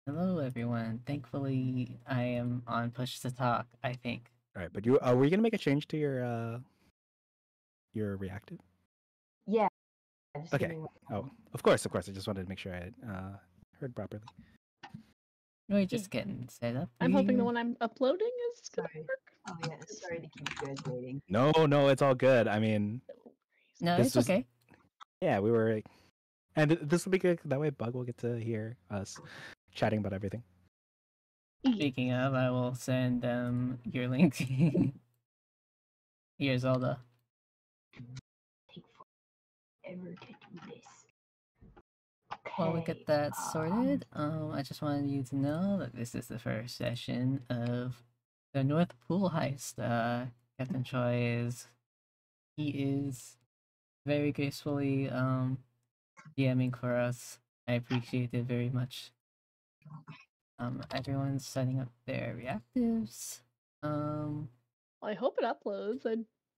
Hello, everyone. Thankfully, I am on push to talk, I think. All right, but you were you gonna make a change to your reactive? Yeah. Just give Okay. me one. Oh, of course, of course. I just wanted to make sure I had heard properly. We're just getting set up. I'm hoping the here. one I'm uploading is gonna Sorry. work. Oh yeah, sorry to keep you guys waiting. No, no, it's all good. I mean, No, this it's was okay. yeah, we were, and this will be good. That way, Bug will get to hear us chatting about everything. Speaking of, I will send them your link. Here's Zelda. Take forever to do this. While we get that sorted, I just wanted you to know that this is the first session of the North Poole Heist. Captain Choi is very gracefully DMing for us. I appreciate it very much. Everyone's setting up their reactives. I hope it uploads. I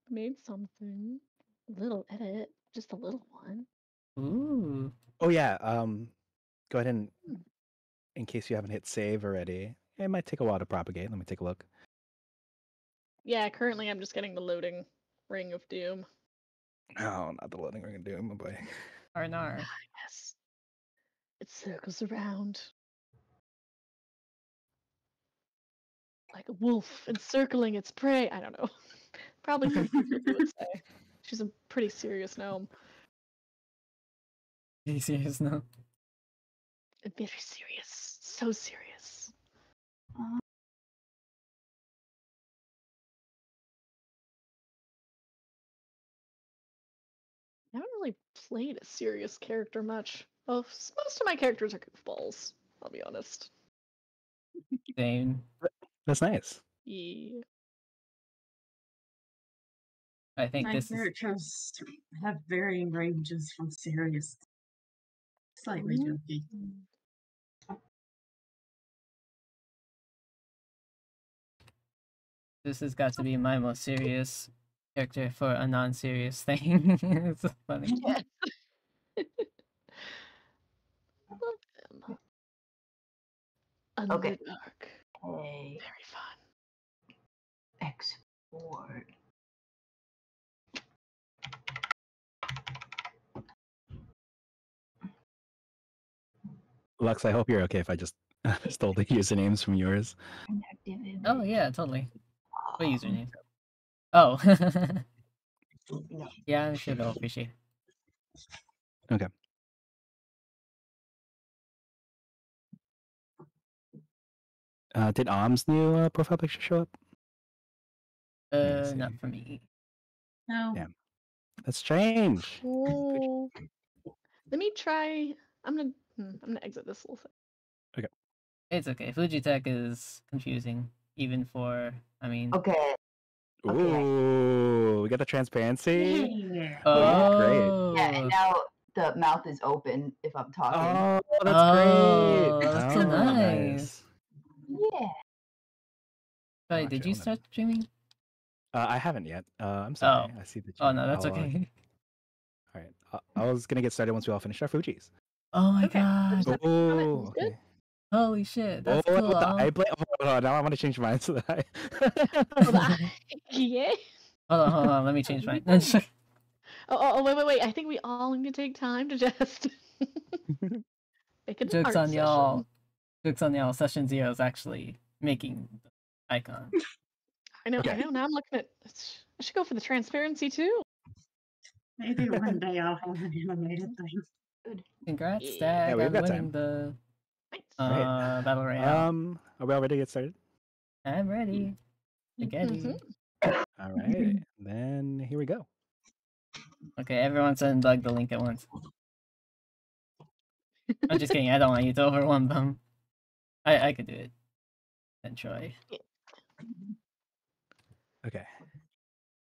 made something. A little edit, just a little one. Ooh. Oh yeah. Go ahead and, in case you haven't hit save already, it might take a while to propagate. Let me take a look. Yeah, currently I'm just getting the loading Ring of Doom. Oh, not the loading ring of doom, oh boy. Arnar. Yes. It circles around. Like a wolf encircling its prey. I don't know. Probably something Ruby would say. She's a pretty serious gnome. Are you serious now? Very serious. So serious. I haven't really played a serious character much. Most of my characters are goofballs, I'll be honest. Same. That's nice. Yeah. I think My this is characters have varying ranges from serious to slightly jokey. this has got to be my most serious character for a non-serious thing. It's so funny. Yes. Love them. Okay. Underdark. Hey, Very fun. export. Lux, I hope you're okay if I just stole the usernames from yours. Oh yeah, totally. What username? Oh. No. Yeah, I'm sure they'll appreciate it. Okay. Did Om's new profile picture show up? see. Not for me. No. Yeah. That's strange. Oh. Let me try. I'm gonna exit this little thing. It's okay. Fujitech is confusing, even for, I mean... Okay. Okay. Ooh, we got the transparency. Yeah. Oh! Yeah, and now the mouth is open if I'm talking. Oh, that's Oh, great. that's so nice. Yeah. Sorry, Oh, did actually, you hold on. start streaming? I haven't yet. I'm sorry. I see that. Oh, no, that's I'll, okay. All right. I was gonna get started once we all finish our Fujis. Oh my Okay. god. Oh, Good. okay. Holy shit, that's Oh, cool. with the eye blade. Hold on, now I want to change mine so that I. Yeah. Hold on, let me change mine. Wait. I think we all need to take time to just make it an Joke's art on y'all. session. Joke's on y'all. Session 0 is actually making the icon. I know. Okay. I know. Now I'm looking at. I should go for the transparency too. Maybe one day I'll have an animated thing. Good. Congrats, Yeah. Stag, Yeah, we've on got winning time. the Nice. Right. Battle Royale. Are we all ready to get started? I'm ready. Spaghetti. All right. Then here we go. Okay, everyone send Doug the link at once. I'm just kidding. I don't want you to overwhelm them. I could do it. Then Troy. Okay.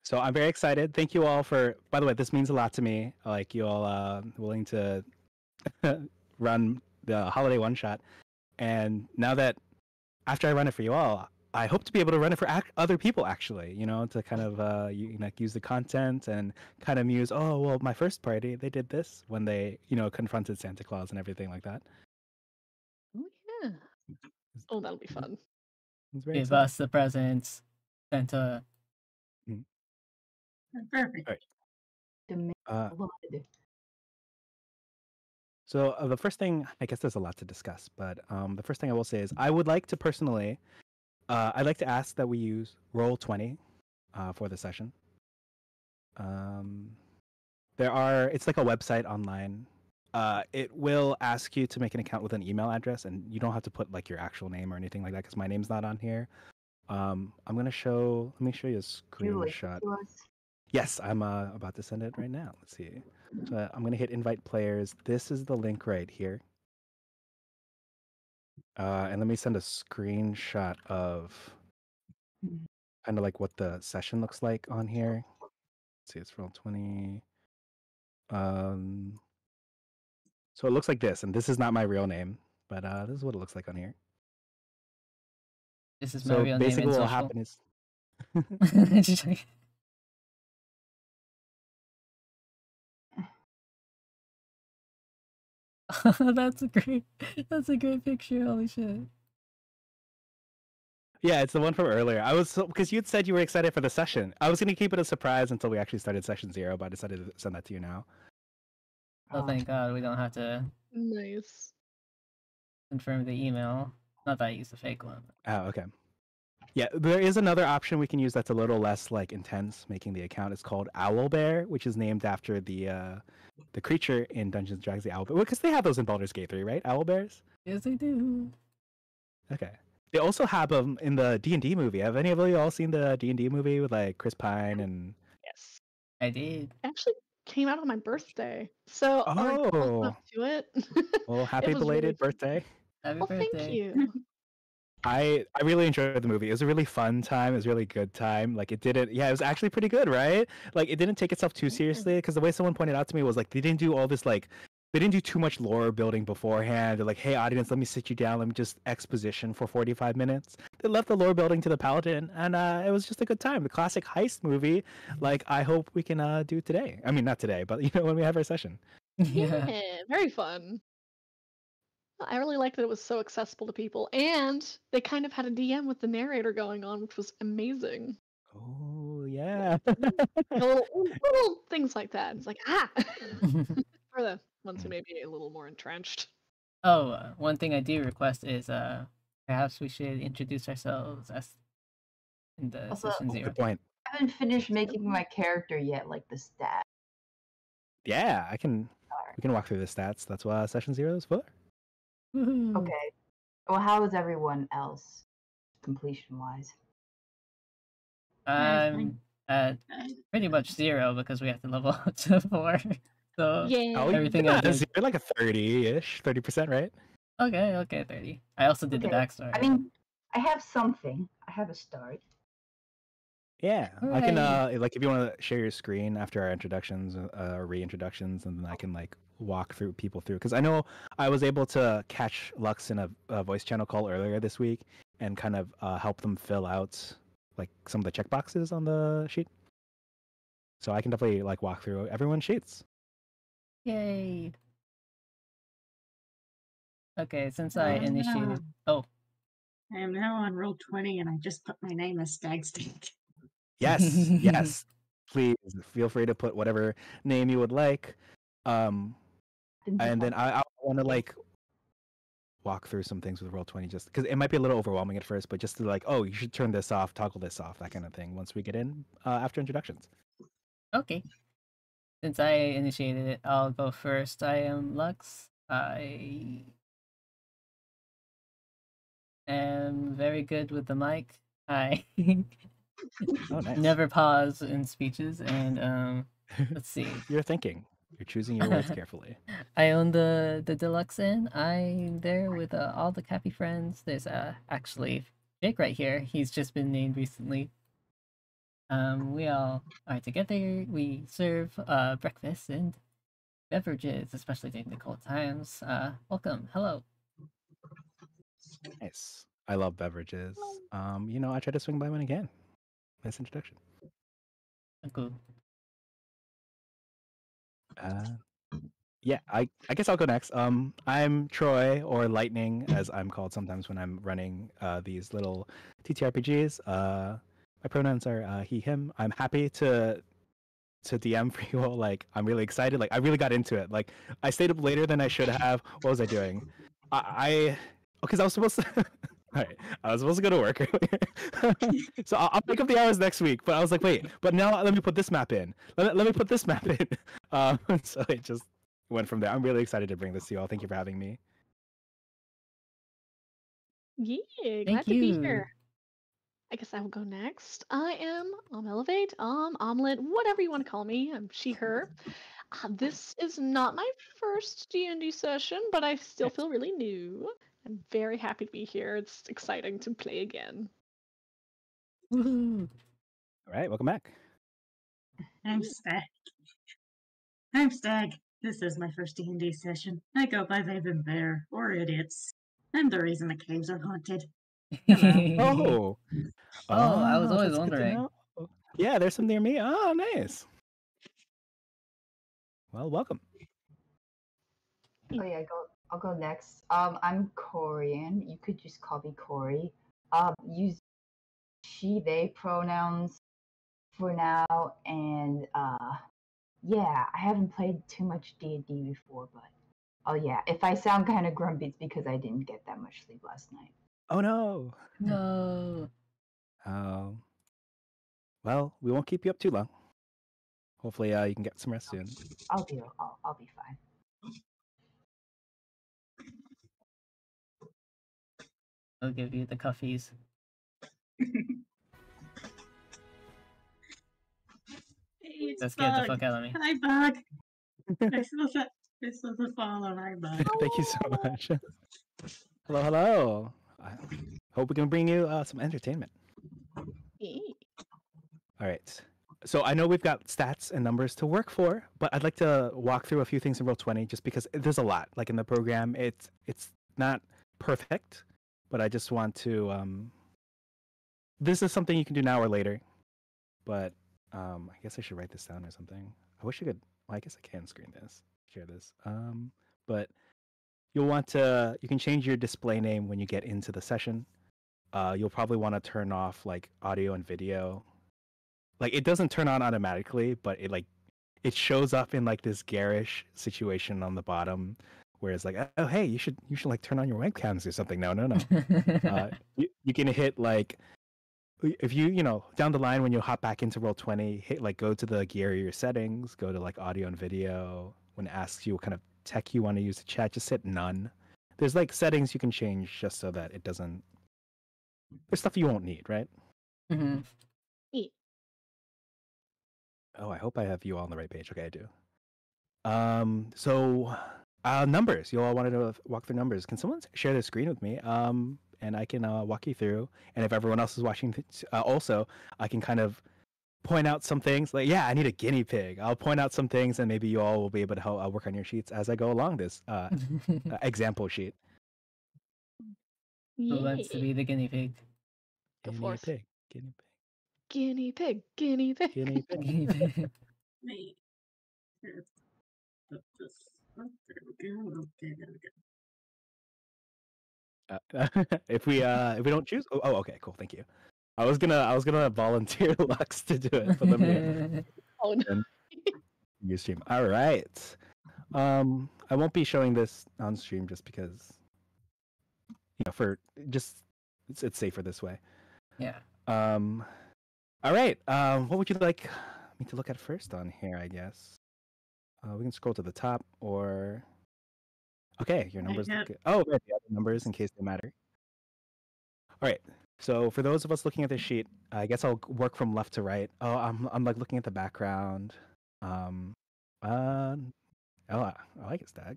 So I'm very excited. Thank you all for. By the way, this means a lot to me. Like you all willing to run the holiday one shot, and now that after I run it for you all, I hope to be able to run it for other people. Actually, to kind of use the content and kind of muse. Oh well, my first party they did this when they confronted Santa Claus and everything like that. Oh yeah. Oh, that'll be fun. It's very Give exciting. us the presents, Santa. Perfect. All right. Demand Uh, blood. So the first thing, I guess there's a lot to discuss, but the first thing I will say is I would like to personally, I'd like to ask that we use Roll20 for the session. It's like a website online. It will ask you to make an account with an email address, and you don't have to put like your actual name or anything like that because my name's not on here. I'm gonna show. Let me show you a Do you like it screenshot. to us? Yes, I'm about to send it right now. Let's see. So I'm gonna hit invite players. This is the link right here. And let me send a screenshot of Mhm. kind of like what the session looks like on here. Let's see, it's Roll20. So it looks like this, and this is not my real name, but this is what it looks like on here. This is my So real name basically in what will social. happen is That's a great picture. Holy shit. yeah, it's the one from earlier. I was because you'd said you were excited for the session. I was gonna keep it a surprise until we actually started session 0, but I decided to send that to you now. Oh, Oh, thank God we don't have to Nice. confirm the email. Not that I used a fake one. Oh, okay. Yeah, there is another option we can use that's a little less like intense making the account. It's called Owl Bear, which is named after the creature in Dungeons and Dragons, the owl bear. Because they have those in Baldur's Gate 3, right? Owl bears. Yes, I do. Okay. They also have them in the D&D movie. Have any of you all seen the D&D movie with like Chris Pine and? Yes. I did. Actually came out on my birthday. So already close Oh, enough to it. well, It happy was really belated fun. birthday! Happy Oh, thank birthday. you. I really enjoyed the movie. It was a really fun time. It was a really good time. Like it didn't. Yeah, it was actually pretty good, right? Like it didn't take itself too seriously. Because the way someone pointed out to me was like they didn't do all this like they didn't do too much lore building beforehand. They're like, hey audience, let me sit you down. Let me just exposition for 45 minutes. They left the lore building to the paladin, and it was just a good time. The classic heist movie. Like I hope we can do today. I mean, not today, but you know when we have our session. Yeah. Yeah, very fun. I really liked that it was so accessible to people, and they kind of had a DM with the narrator going on, which was amazing. Oh yeah. Little things like that. It's like, for the ones who may be a little more entrenched. Oh, one thing I do request is perhaps we should introduce ourselves as in the Also, session 0. Good point. I haven't finished making my character yet, like the stat. Yeah, I can. We can walk through the stats. That's what session 0 is for. Woohoo. Okay. Well, how is everyone else, completion wise? I'm at pretty much 0 because we have to level up to 4. So Yeah. Oh, everything I yeah, did. you're like a 30-ish, 30%, right? Okay, 30. I also did the Okay. backstory. I mean, I have something. I have a start. Yeah, I can. Hooray. Like, if you want to share your screen after our introductions or reintroductions, and then I can like walk through people through. Because I know I was able to catch Lux in a voice channel call earlier this week and kind of help them fill out like some of the checkboxes on the sheet. So I can definitely like walk through everyone's sheets. Yay. Okay, since I initiated. Oh, I am now on roll 20 and I just put my name as Stagstick. Yes, yes. Please feel free to put whatever name you would like. And then I want to like walk through some things with Roll20 just because it might be a little overwhelming at first, but just to like, oh, you should turn this off, toggle this off, that kind of thing once we get in after introductions. okay. Since I initiated it, I'll go first. I am Lux. I am very good with the mic. I Oh, nice. never pause in speeches, and let's see. You're thinking. You're choosing your words carefully. I own the deluxe inn. I'm there with all the Cappy friends. There's actually Jake right here. He's just been named recently. We all are together. We serve breakfast and beverages, especially during the cold times. Welcome. Hello. Nice. I love beverages. I try to swing by one again. Nice introduction. Cool. yeah, I guess I'll go next. I'm Troy, or Lightning, as I'm called sometimes when I'm running these little TTRPGs. My pronouns are he, him. I'm happy to DM for you all. Like, I'm really excited. Like, I really got into it. Like, I stayed up later than I should have. What was I doing? Because I was supposed to. All right, I was supposed to go to work earlier, so I'll make up the hours next week. But I was like, wait, but now let me put this map in. Let me put this map in. So it just went from there. I'm really excited to bring this to you all. Thank you for having me. Yeah, Thank glad to be you. here. I guess I will go next. I am Elevate, Omelet, whatever you want to call me. I'm she, her. This is not my first D&D session, but I still feel really new. I'm very happy to be here. It's exciting to play again. Woohoo. All right, welcome back. I'm Stag. I'm Stag. This is my first D&D session. I go by They've Been There, or Idiots. I'm the reason the caves are haunted. Hello. Oh, I was always that's good to wondering. know. Yeah, there's some near me. Oh, nice. Well, welcome. Oh yeah, I'll go next. I'm Korean. You could just call me Corey. Use she, they pronouns for now, and yeah, I haven't played too much D&D before, but oh yeah, if I sound kind of grumpy, it's because I didn't get that much sleep last night. Oh no. No. Oh. Well, we won't keep you up too long. Hopefully, you can get some rest soon. I'll be fine. I'll give you the cuffies. It's That scared the Bug. fuck out of me. Hi, Bug. This was a follow. Hi, Bug. Thank you so much. Hello, hello. I hope we can bring you some entertainment. Yeah. All right. So I know we've got stats and numbers to work for, but I'd like to walk through a few things in Roll20 just because there's a lot. Like in the program, it's not perfect, but I just want to. This is something you can do now or later, but I guess I should write this down or something. I wish I could. Well, I guess I can screen this, share this. But you'll want to. You can change your display name when you get into the session. You'll probably want to turn off like audio and video. Like it doesn't turn on automatically, but it shows up in like this garish situation on the bottom, where it's like, oh hey, you should like turn on your webcams or something. No. You can hit like if you know down the line when you hop back into Roll20, hit like go to the gear your settings, go to like audio and video. When it asks you what kind of tech you want to use to chat, just hit none. There's like settings you can change just so that it doesn't. There's stuff you won't need, right? Mm-hmm. Yeah. Oh, I hope I have you all on the right page. Okay, I do. So numbers. You all wanted to walk through numbers. Can someone share their screen with me? And I can walk you through. And if everyone else is watching, also, I can kind of point out some things. Like, yeah, I need a guinea pig. I'll point out some things, and maybe you all will be able to help work on your sheets as I go along this example sheet. Who wants to be the guinea pig? Go Guinea forth. pig. Guinea pig. Guinea pig. Guinea pig. Guinea pig. Guinea pig. Wait. Let's put this up. There we go. Okay, there we go. If we don't choose, okay, cool, thank you. I was gonna volunteer Lux to do it, but let me Oh no. you stream. All right. I won't be showing this on stream just because for just it's safer this way. Yeah. All right. What would you like me to look at first on here? I guess we can scroll to the top or. Okay, your numbers look good. Oh, right, the other numbers in case they matter. All right. So for those of us looking at this sheet, I guess I'll work from left to right. Oh, I'm like looking at the background. Oh, I like it, Stag.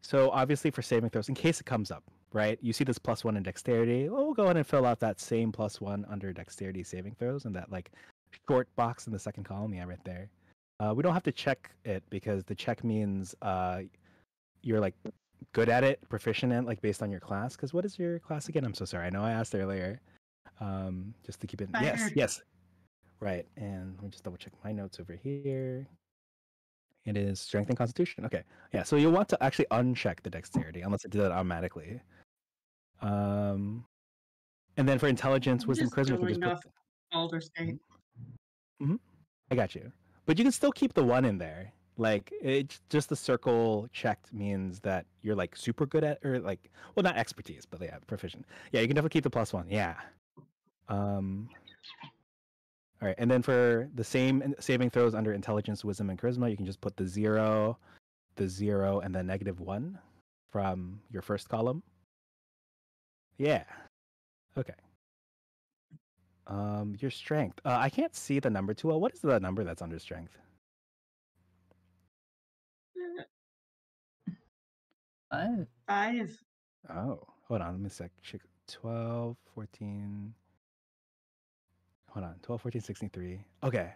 So obviously for saving throws, in case it comes up, right? You see this +1 in dexterity. Oh, we'll go ahead and fill out that same +1 under dexterity saving throws in that like short box in the second column. Yeah, right there. We don't have to check it because the check means you're like good at it, proficient in, like based on your class. Because what is your class again? I'm so sorry. I know I asked earlier. Just to keep it. Yes. Right. And let me just double check my notes over here. It is strength and constitution. Okay. Yeah. So you'll want to actually uncheck the dexterity unless it did that automatically. And then for intelligence, I'm wisdom, just charisma, you can just going put. off Baldur's Gate. I got you. But you can still keep the one in there. Like it's just the circle checked means that you're like super good at, or like, well, not expertise, but yeah, proficient. Yeah, you can definitely keep the +1. Yeah. All right, and then for the same saving throws under intelligence, wisdom, and charisma, you can just put the 0, and then -1 from your first column. Yeah. Okay. Your strength. I can't see the number too well. What is the number that's under strength? 5. 5. Oh, hold on. Let me check. 12, 14. Hold on. 12, 14, 63. Okay.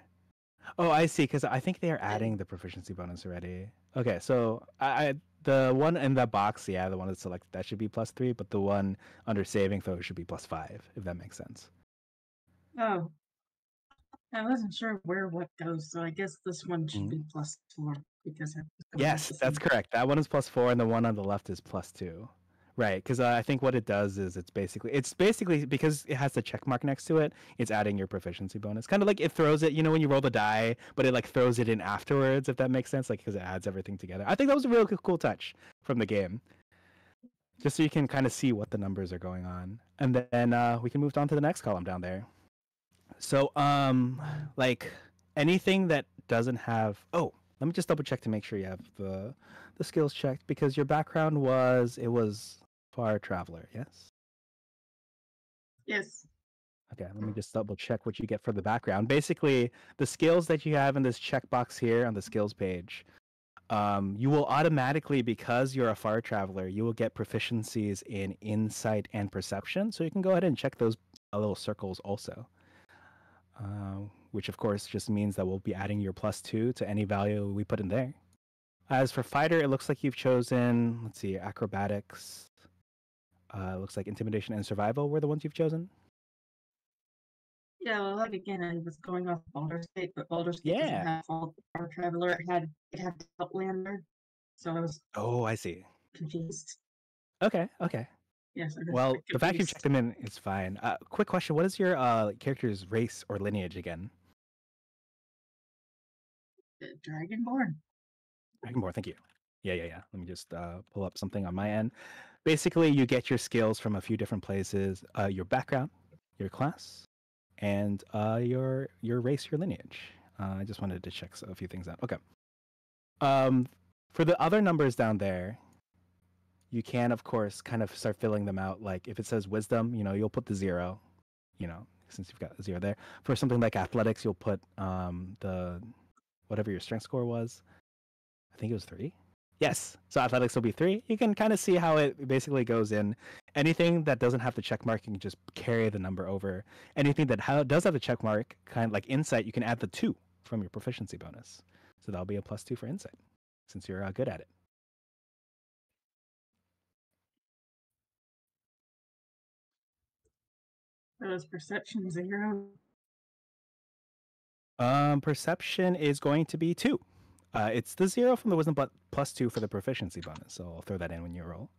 Oh, I see. Because I think they are adding the proficiency bonus already. Okay, so the one in the box, yeah, the one that's selected, that should be +3, but the one under saving throw should be +5, if that makes sense. Oh. I wasn't sure where what goes, so I guess this one should be +4 because it's going Yes, the that's same. correct. That one is +4, and the one on the left is +2. Right, because I think what it does is it's basically because it has the check mark next to it, it's adding your proficiency bonus. Kind of like it throws it, when you roll the die, but it like throws it in afterwards, if that makes sense, like because it adds everything together. I think that was a real cool touch from the game, just so you can kind of see what the numbers are going on, and then we can move on to the next column down there. So like anything that doesn't have, oh, let me just double check to make sure you have the skills checked, because your background was far traveler, yes? Yes. Okay, let me just double check what you get for the background. Basically, the skills that you have in this checkbox here on the skills page, you will automatically, because you're a far traveler, you will get proficiencies in insight and perception. So you can go ahead and check those little circles also. Which of course just means that we'll be adding your +2 to any value we put in there. As for fighter, it looks like you've chosen, let's see, acrobatics. It looks like intimidation and survival were the ones you've chosen. Yeah, well, like again, I was going off Baldur's Gate, but Baldur's Gate doesn't Yeah. have Far Traveler. It had Outlander, so I was Oh, I see. confused. Okay. Yes. Well, the fact you've checked them in is fine. Quick question: what is your character's race or lineage again? Dragonborn. Dragonborn, thank you. Yeah. Let me just pull up something on my end. Basically, you get your skills from a few different places: your background, your class, and your race, your lineage. I just wanted to check a few things out. Okay. For the other numbers down there, you can, of course, kind of start filling them out. Like if it says wisdom, you'll put the 0, since you've got a 0 there. For something like athletics, you'll put the whatever your strength score was. I think it was 3. Yes. So athletics will be 3. You can kind of see how it basically goes in. Anything that doesn't have the check mark, you can just carry the number over. Anything that does have the check mark, kind of like insight, you can add the 2 from your proficiency bonus. So that'll be a +2 for insight, since you're good at it. That was perception 0. Perception is going to be 2. It's the 0 from the wisdom, but +2 for the proficiency bonus. So I'll throw that in when you roll.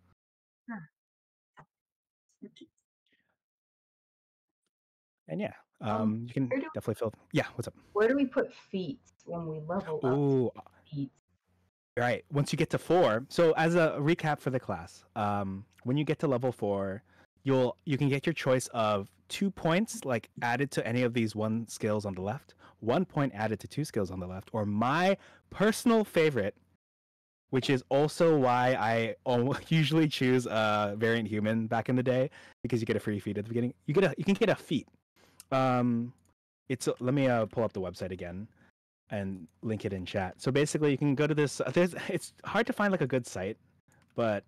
And yeah, you can definitely feel. Yeah, what's up? Where do we put feats when we level up? Ooh, Feats. right. Once you get to 4, so as a recap for the class, when you get to level 4, you can get your choice of 2 points like added to any of these 1 skills on the left, 1 point added to 2 skills on the left, or my personal favorite, which is also why I usually choose variant human back in the day, because you get a free feat at the beginning. You can get a feat. Let me pull up the website again and link it in chat. So basically, you can go to this. It's hard to find like a good site, but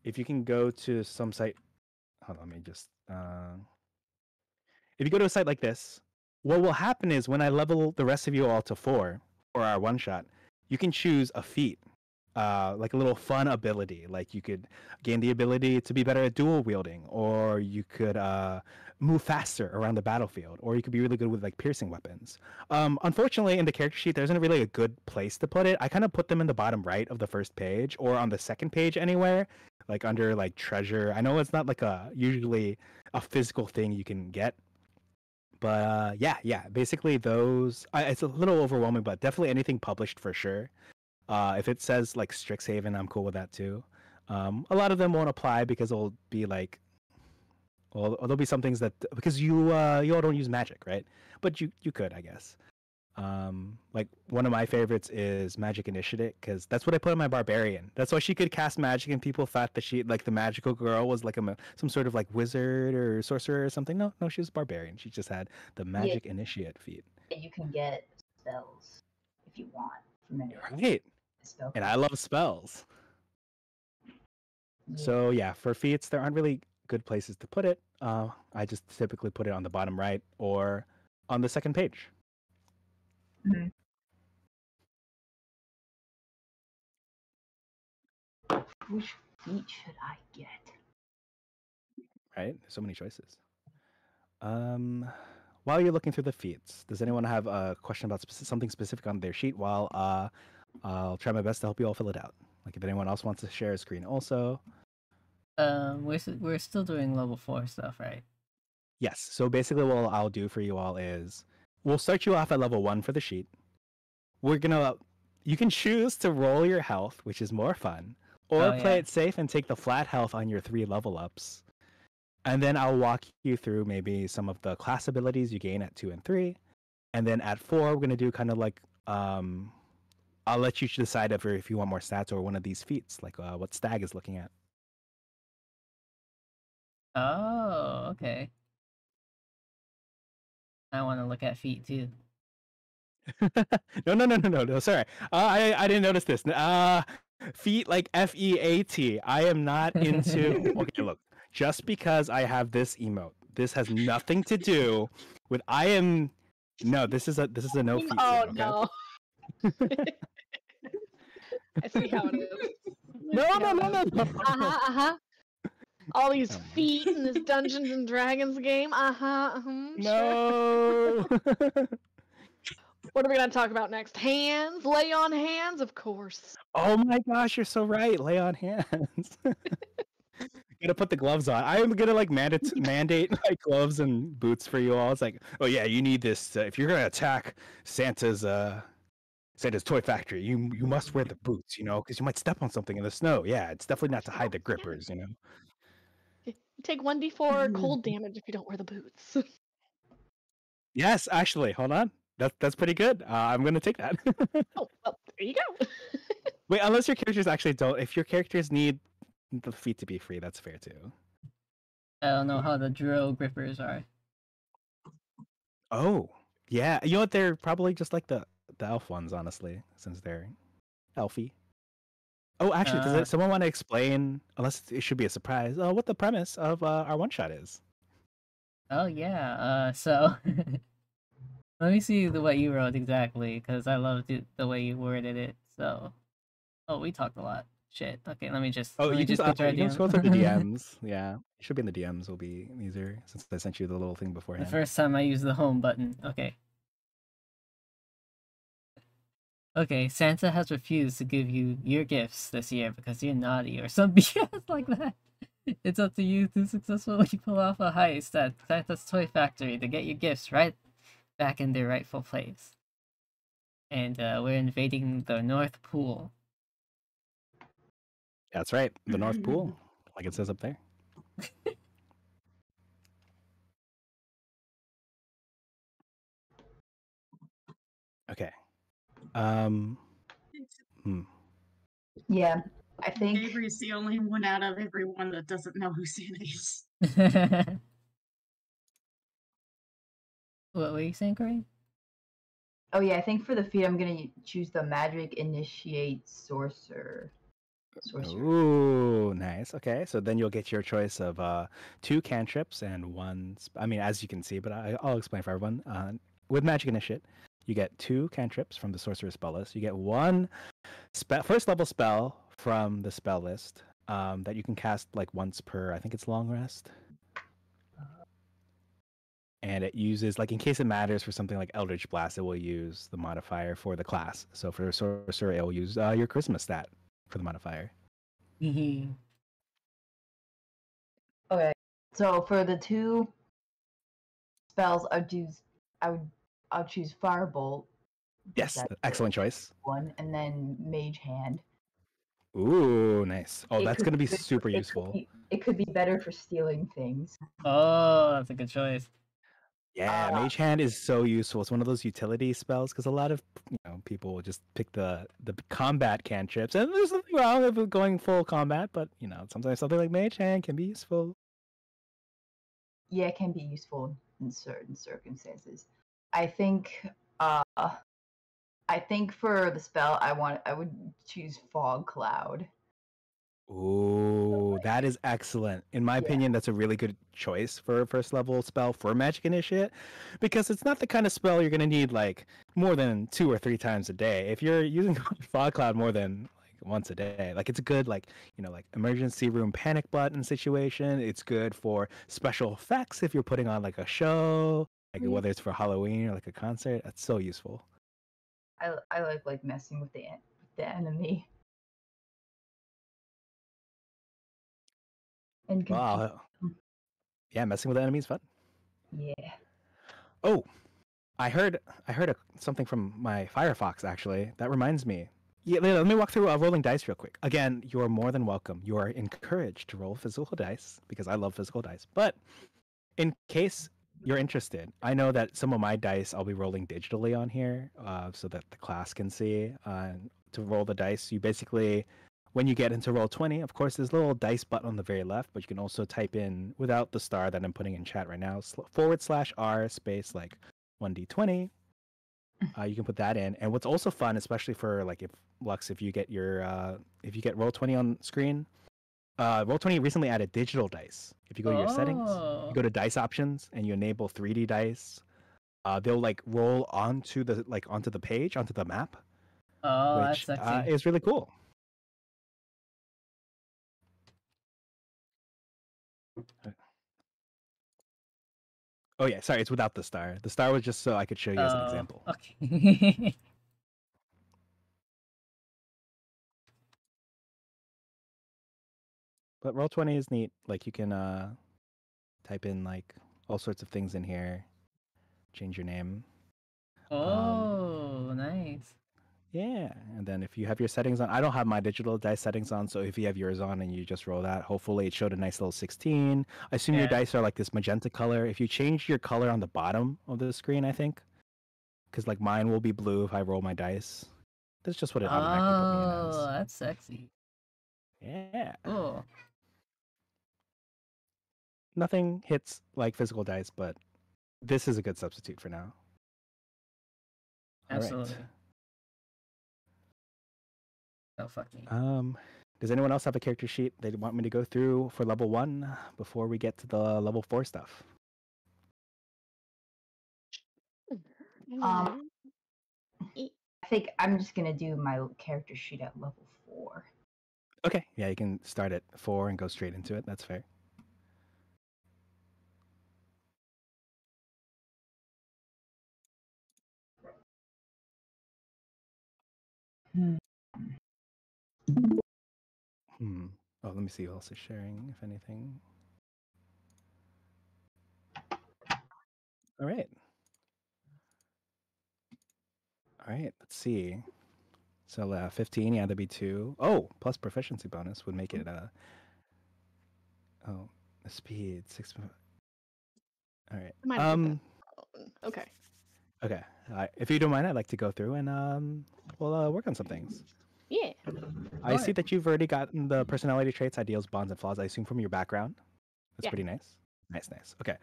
if you can go to some site, hold on, let me just. If you go to a site like this, what will happen is when I level the rest of you all to 4 for our one shot, you can choose a feat. like a little fun ability. Like you could gain the ability to be better at dual wielding, or you could move faster around the battlefield, or you could be really good with like piercing weapons. Unfortunately, in the character sheet, there isn't really a good place to put it. I kind of put them in the bottom right of the first page, or on the second page anywhere, like under like treasure. I know it's not like a usually a physical thing you can get, but yeah. Basically, those it's a little overwhelming, but definitely anything published for sure. If it says like Strixhaven, I'm cool with that too. A lot of them won't apply because it'll be like, well, there'll be some things that because you all don't use magic, right? But you could, I guess. Like one of my favorites is Magic Initiate because that's what I put on my barbarian. That's why she could cast magic, and people thought that she like the magical girl was like some sort of like wizard or sorcerer or something. No, she was barbarian. She just had the Magic Initiate feat. You can get spells if you want from it. Right. And I love spells. Yeah. So yeah, for feats, there aren't really good places to put it. I just typically put it on the bottom right or on the second page. Mm-hmm. Which feat should I get? Right? There's so many choices. While you're looking through the feats, does anyone have a question about something specific on their sheet? While I'll try my best to help you all fill it out. Like if anyone else wants to share a screen, also. We're still doing level 4 stuff, right? Yes. So basically, what I'll do for you all is we'll start you off at level 1 for the sheet. You can choose to roll your health, which is more fun, or play it safe and take the flat health on your 3 level ups. And then I'll walk you through maybe some of the class abilities you gain at 2 and 3. And then at 4, we're going to do kind of like, I'll let you decide if you want more stats or one of these feats, like what Stag is looking at. Oh, okay. I want to look at feet too. No, sorry. I didn't notice this. Feet like F-E-A-T. I am not into... Okay, look. Just because I have this emote, this has nothing to do with No, this is a no feat. Oh, okay? no. I see how it is. No. All these feet in this Dungeons and Dragons game. No. Sure. What are we going to talk about next? Hands? Lay on hands? Of course. Oh my gosh, you're so right. Lay on hands. Gonna put the gloves on. I am gonna like mandate like gloves and boots for you all. It's like, oh yeah, you need this if you're gonna attack Santa's toy factory. You must wear the boots, because you might step on something in the snow. Yeah, it's definitely not to hide the grippers, You take 1d4 cold damage if you don't wear the boots. Yes, actually, hold on. That's pretty good. I'm gonna take that. Oh, well, there you go. Wait, unless your characters actually don't. If your characters need the feet to be free, that's fair too. I don't know how the drill grippers are. Oh, yeah. You know what? They're probably just like the elf ones, honestly, since they're elfy. Oh, actually, does someone want to explain, unless it should be a surprise, what the premise of our one-shot is? Oh, yeah. So, let me see what you wrote exactly, because I loved the way you worded it. So, we talked a lot. Shit. Okay, let me just. Oh, you just can scroll through the DMs. Yeah, it should be in the DMs. Will be easier since I sent you the little thing beforehand. The first time I used the home button. Okay. Okay, Santa has refused to give you your gifts this year because you're naughty or some BS like that. It's up to you to successfully pull off a heist at Santa's Toy Factory to get your gifts right back in their rightful place. And we're invading the North Pool. That's right, the North Pool, like it says up there. Okay. Yeah, I think Avery's the only one out of everyone that doesn't know who Santa is. What were you saying, Corey? Oh yeah, I think for the feat I'm gonna choose the Magic Initiate Sorcerer. Ooh, nice. Okay, so then you'll get your choice of 2 cantrips and 1. I mean, as you can see, but I'll explain for everyone. With Magic Initiate, You get 2 cantrips from the sorcerer's spell list. You get 1 first level spell from the spell list that you can cast like once per, I think it's long rest. And it uses, like, in case it matters for something like Eldritch Blast, it will use the modifier for the class. So for sorcerer, it will use your charisma stat for the modifier. Okay. So for the 2 spells, I'll choose Firebolt. Yes, That's excellent choice. one, and then Mage Hand. Ooh, nice. Oh, It that's could going to be good- super it could useful. it could be better for stealing things. Oh, that's a good choice. Yeah, Mage Hand is so useful. It's one of those utility spells because a lot of people will just pick the combat cantrips, and there's nothing wrong with going full combat, but sometimes something like Mage Hand can be useful. Yeah, it can be useful in certain circumstances. I think for the spell I would choose Fog Cloud. Ooh, that is excellent. In my opinion, that's a really good choice for a first level spell for Magic Initiate, because it's not the kind of spell you're going to need like more than 2 or 3 times a day. If you're using Fog Cloud more than like once a day, like it's a good like emergency room panic button situation. It's good for special effects if you're putting on like a show, like whether it's for Halloween or like a concert. That's so useful. I like messing with the enemy. And Wow. Yeah, messing with the enemy is fun. Yeah. Oh, I heard something from my Firefox actually. That reminds me. Yeah, let me walk through rolling dice real quick. Again, you are more than welcome. You are encouraged to roll physical dice because I love physical dice. But in case you're interested, I know that some of my dice I'll be rolling digitally on here, so that the class can see. To roll the dice, you basically, when you get into Roll20, of course, there's a little dice button on the very left, but you can also type in, without the star that I'm putting in chat right now, /R space like 1d20. You can put that in. And what's also fun, especially for like if you get Roll20 on screen, Roll20 recently added digital dice. If you go to your settings, you go to dice options and you enable 3D dice, they'll like roll onto the page, onto the map. Oh, which that's sexy. is really cool. Oh yeah, sorry, it's without the star. The star was just so I could show you as an example. Okay. But Roll20 is neat. Like you can type in like all sorts of things in here, change your name. Oh, nice. Yeah, and then if you have your settings on, I don't have my digital dice settings on, so if you have yours on and you just roll that, hopefully it showed a nice little 16. I assume your Yeah. dice are like this magenta color. If you change your color on the bottom of the screen, I think, because like mine will be blue if I roll my dice. That's just what it automatically put me in as. Oh, that's sexy. Yeah. Cool. Nothing hits like physical dice, but this is a good substitute for now. Absolutely. All Oh, fuck me. right. Does anyone else have a character sheet they want me to go through for level 1 before we get to the level 4 stuff? I think I'm just gonna do my character sheet at level 4. Okay, yeah, you can start at 4 and go straight into it. That's fair. Oh, let me see who else is sharing, if anything. All right. All right, let's see. So 15, yeah, that'd be 2. Oh, plus proficiency bonus would make it oh, the speed 6. All right. I might have put that. Okay. Okay. If you don't mind, I'd like to go through and we'll work on some things. Yeah. I see that you've already gotten the personality traits, ideals, bonds, and flaws. I assume from your background. That's Yeah. pretty nice. Nice. Okay.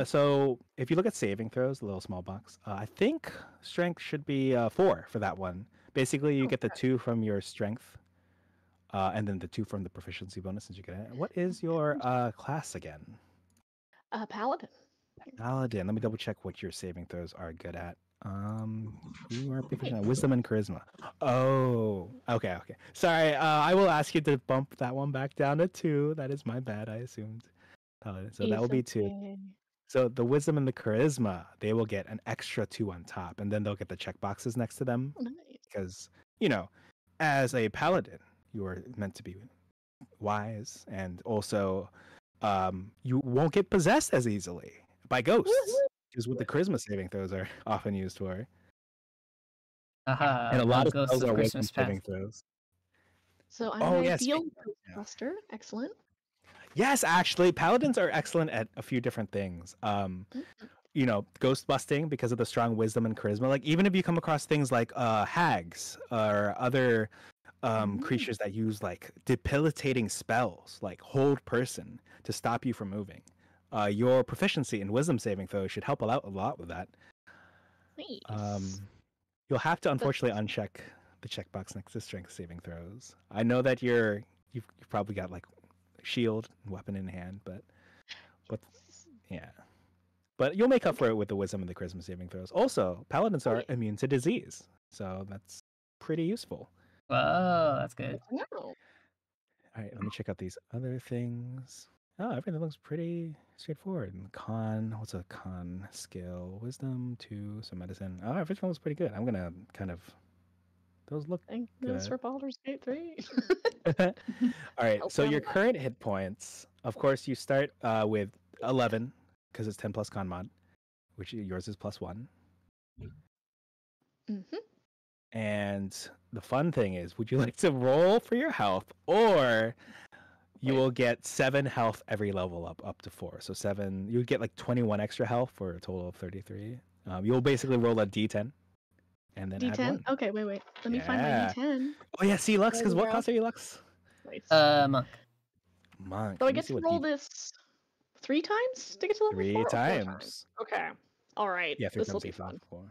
So if you look at saving throws, the little small box, I think strength should be 4 for that one. Basically, you get the 2 from your strength, and then the 2 from the proficiency bonus as you get it. What is your class again? Paladin. Paladin. Let me double check what your saving throws are good at. You are proficient at wisdom and charisma. Oh, okay. Sorry, I will ask you to bump that one back down to 2. That is my bad. I assumed. So that will It's be 2. okay. So the wisdom and the charisma, they will get an extra 2 on top, and then they'll get the check boxes next to them Oh, nice. because you know, as a paladin, you are meant to be wise, and also, you won't get possessed as easily by ghosts, which is what the charisma saving throws are often used for. Aha, And a the lot of ghosts spells of are wisdom Christmas saving past. throws. So I'm Oh an yes, ideal yeah. Ghostbuster. Excellent. Yes, actually, paladins are excellent at a few different things. You know, ghost busting because of the strong wisdom and charisma. Like even if you come across things like hags or other creatures that use like debilitating spells, like hold person to stop you from moving, your proficiency in wisdom saving throws should help out a lot with that. Nice. You'll have to unfortunately uncheck the checkbox next to strength saving throws. I know that you've probably got like shield and weapon in hand, but yeah. But you'll make up for it with the wisdom and the charisma saving throws. Also, paladins are immune to disease, so that's pretty useful. Whoa, that's good. No. All right, let me check out these other things. Oh, everything looks pretty straightforward. And con, what's a con skill? Wisdom 2, some medicine. Oh, everything looks pretty good. I'm gonna kind of those look Thank goodness good. for Baldur's Gate 3. All right, Help so out your a lot. current hit points, of course, you start with 11 because it's 10 plus con mod, which yours is +1. Mm-hmm. And the fun thing is, would you like to roll for your health, or you Wait. will get 7 health every level up to 4. So 7, you would get like 21 extra health for a total of 33. You'll basically roll a d10 and then add D10? 1. Okay, wait. Let me find my Yeah. D10. Oh yeah, see Lux, because what Where class are you, Lux? Nice. Monk. Monk. So I Let me get see to what roll this 3 times to get to level 3 4 or 4 times? times. Okay. All right. Yeah, 3 This will times be is fun. 4.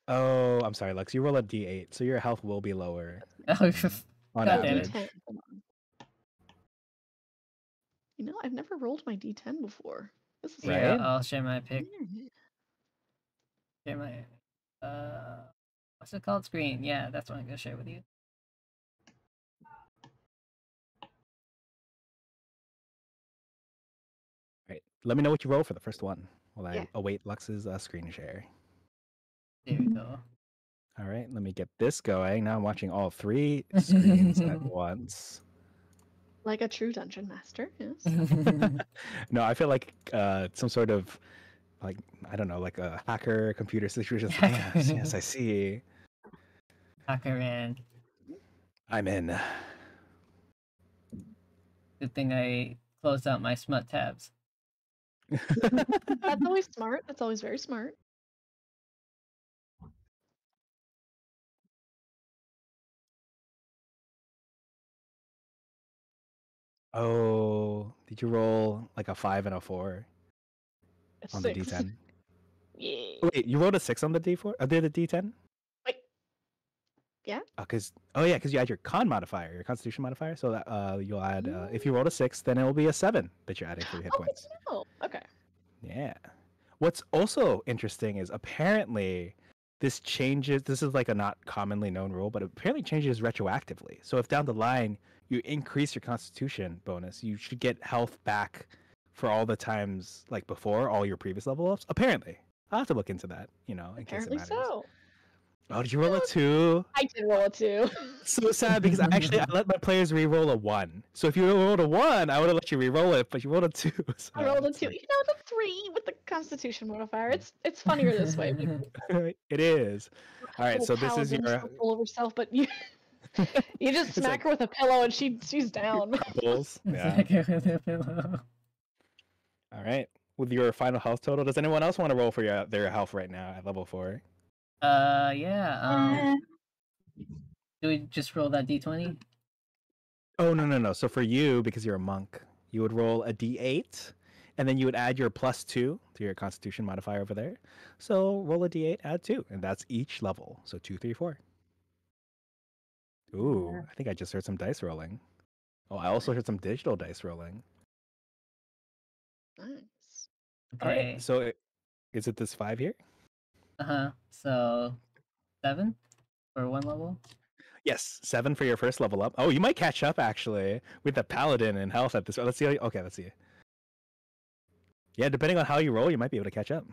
Oh, I'm sorry, Lux. You roll a d8, so your health will be lower Oh, on God damn it. average. D10. Come on. You know, I've never rolled my D10 before. This is Yeah, Right? I'll share my pick. weird. Share my what's it called? Screen. Yeah, that's what I'm gonna share with you. Right. Let me know what you roll for the first one while I Yeah. await Lux's screen share. There we go. All right, let me get this going. Now I'm watching all 3 screens at once. Like a true dungeon master, yes. No, I feel like some sort of like I don't know, like a hacker computer situation. Yes, I see. Hacker man. I'm in. Good thing I closed out my smut tabs. That's always smart. That's always very smart. Oh, did you roll like a 5 and a 4 It's on the 6. D10? Yeah. Oh, wait, you rolled a 6 on the D4? Did the D10? Wait. Yeah? Because you add your con modifier, your constitution modifier. So that you'll add if you rolled a 6, then it will be a 7 that you're adding for your hit Oh, good points. to know. Okay. Yeah. What's also interesting is apparently this changes. This is like a not commonly known rule, but it apparently changes retroactively. So if down the line you increase your constitution bonus, you should get health back for all the times like before all your previous level ups. Apparently. I'll have to look into that, in case it Apparently matters. so. Oh, did you roll a 2? I did roll a 2. So sad because I let my players re-roll a 1. So if you rolled a 1, I would have let you re-roll it, but you rolled a 2. So I rolled a it's 2. like- You know, the 3 with the constitution modifier. It's funnier this way. It is. All right, Little so this is paladin your so full of herself, but you just It's smack like her with a pillow and she's down. crumples. Yeah. Hacker with a pillow. All right. With your final health total, does anyone else want to roll for their health right now at level 4? Yeah. Do we just roll that d20? Oh no. So for you, because you're a monk, you would roll a d8, and then you would add your +2 to your Constitution modifier over there. So roll a d8, add 2, and that's each level. So 2, 3, 4. Ooh, Yeah. I think I just heard some dice rolling. Oh, I also heard some digital dice rolling. Nice. All Okay. right. So is it this 5 here? So 7 for 1 level. Yes, 7 for your first level up. Oh, you might catch up actually with the paladin and health at this. Let's see. Okay, let's see. Yeah, depending on how you roll, you might be able to catch up.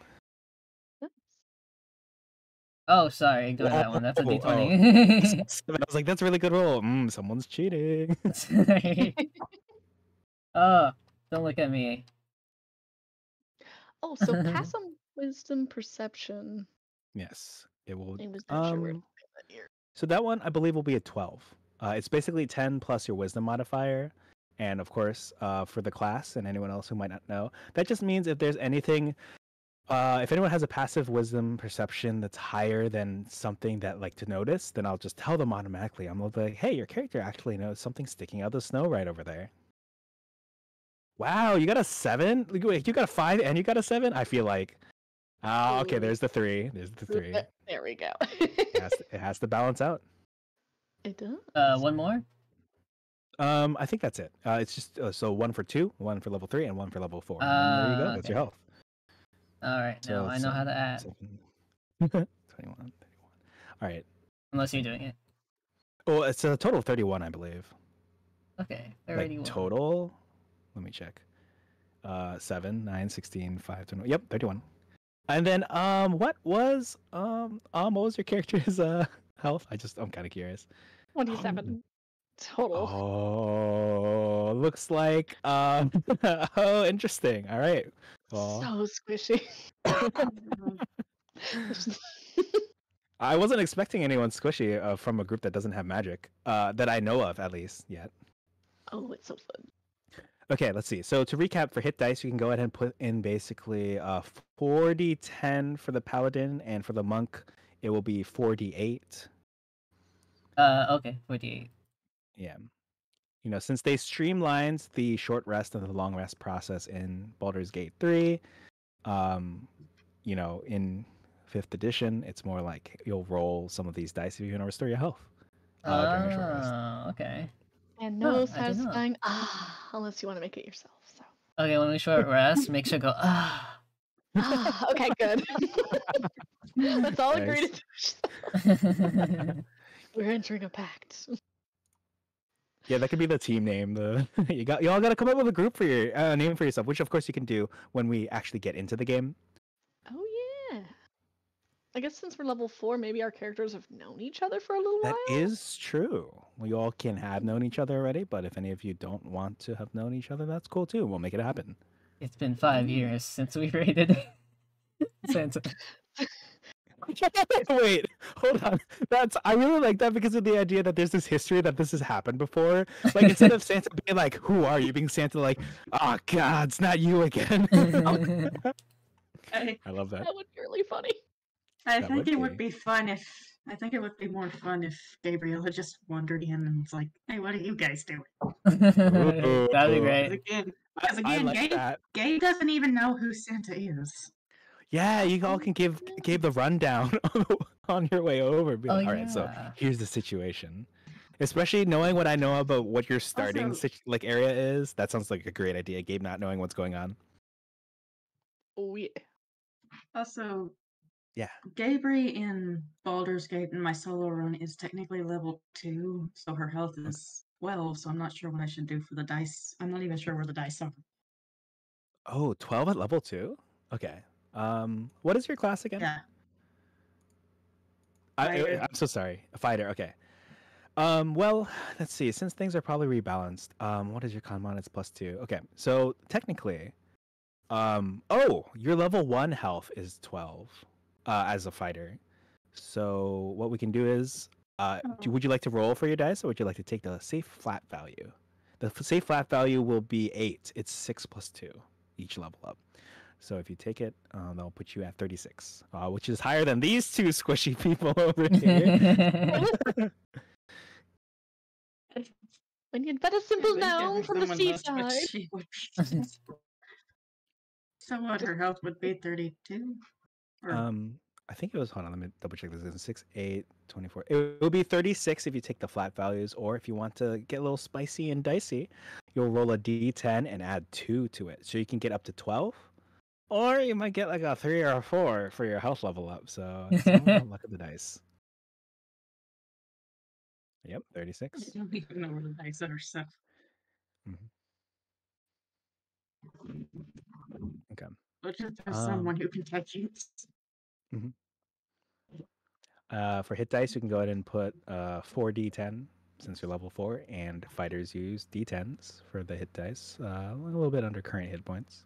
Oh, sorry, ignore that one. That's a Oh, d20. I was like, that's a really good roll. Someone's cheating. Oh, don't look at me. Oh, so pass some wisdom perception. Yes, it will. I was not sure where to put that here. So that one, I believe, will be a 12. It's basically 10 plus your wisdom modifier. And of course, for the class and anyone else who might not know, that just means if there's anything, if anyone has a passive wisdom perception that's higher than something that like to notice, then I'll just tell them automatically. I'm like, hey, your character actually knows something sticking out of the snow right over there. Wow, you got a 7? Wait, you got a 5 and you got a 7? I feel like, okay, there's the 3. There's the 3. There we go. It has to balance out. It does. One more? I think that's it. It's just so 1 for 2, 1 for level 3, and 1 for level 4. And then there you go. That's your health. All right, now I know how to add. 21, 31. All right. Unless you're doing it. Well, it's a total of 31, I believe. Okay, 31. Like total. Let me check. 7, 9, 16, 5, 20. Yep, 31. And then what was your character's health? I'm kind of curious. 27 total. Oh, looks like oh, interesting. All right. Well, So squishy. I wasn't expecting anyone squishy from a group that doesn't have magic, that I know of at least yet. Oh, it's so fun. Okay, let's see. So to recap, for hit dice, you can go ahead and put in basically 4d10 for the paladin, and for the monk, it will be 4d8. Okay, 48. Yeah. You know, since they streamlined the short rest and the long rest process in Baldur's Gate 3, you know, in 5th edition, it's more like you'll roll some of these dice if you want to restore your health during a short rest. Okay. And Huh, no I didn't know. satisfying unless you want to make it yourself. So. Okay, when we short rest, make sure to go Okay, good. Let's all agree to we're entering a pact. Yeah, that could be the team name. You all got to come up with a group for your name for yourself, which of course you can do when we actually get into the game. Oh yeah. I guess since we're level 4, maybe our characters have known each other for a little while. That is true. We all can have known each other already, but if any of you don't want to have known each other, that's cool too. We'll make it happen. It's been 5 years since we raided Santa. Wait, hold on. I really like that because of the idea that there's this history that this has happened before. Like instead of Santa being like, "Who are you?" being Santa like, "Oh God, it's not you again." I love that. That would be really funny. I think it would be more fun if Gabriel had just wandered in and was like, "Hey, what are you guys doing?" That'd be great. Because again, Gabe doesn't even know who Santa is. Yeah, you all can give the rundown on your way over. Be like, all right, so here's the situation. Especially knowing what I know about what your starting area is, that sounds like a great idea. Gabe not knowing what's going on. Oh yeah. Also, yeah, Gabri in Baldur's Gate in my solo run is technically level 2, so her health is 12. So I'm not sure what I should do for the dice. I'm not even sure where the dice are. Oh, 12 at level 2? Okay. What is your class again? Yeah. I'm so sorry. A fighter. Okay. Well, let's see. Since things are probably rebalanced, what is your con mod? It's +2. Okay. So technically, your level 1 health is 12, as a fighter. So what we can do is, would you like to roll for your dice, or would you like to take the safe flat value? The safe flat value will be 8. It's 6 + 2 each level up. So if you take it, that'll put you at 36, which is higher than these two squishy people over here. When you'd better simple down from the seaside. So what, her health would be 32? I think it was, hold on, let me double check this. 6, 8, 24. It will be 36 if you take the flat values, or if you want to get a little spicy and dicey, you'll roll a d10 and add 2 to it. So you can get up to 12. Or you might get like a 3 or a 4 for your health level up. So it's all about luck of the dice. Yep, I 36. don't even know where the dice are, so. Mhm. Okay. But just there's someone who can touch you. For hit dice, you can go ahead and put 4d10 since you're level 4, and fighters use d10s for the hit dice, a little bit under current hit points.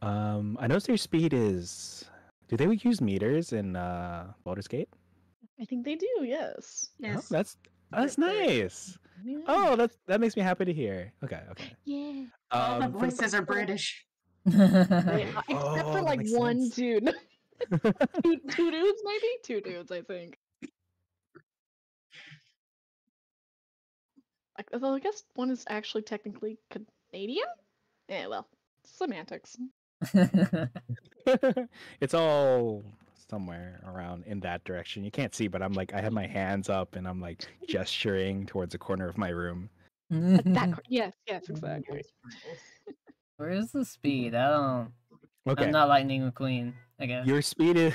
I noticed your speed is. Do they use meters in Baldur's Gate? I think they do, yes. Oh, Yes. that's Very good. nice. Oh, that makes me happy to hear. Okay. Yeah. All the For voices are British. They are, except Oh, for that like makes one sense. dude. two dudes, maybe? Two dudes, I think. Although I guess one is actually technically Canadian? Yeah, well, semantics. It's all somewhere around in that direction. You can't see, but I'm like, I have my hands up and I'm like gesturing towards a corner of my room. Yes, exactly. Where's the speed? I'm Okay, not Lightning McQueen, I guess. your speed is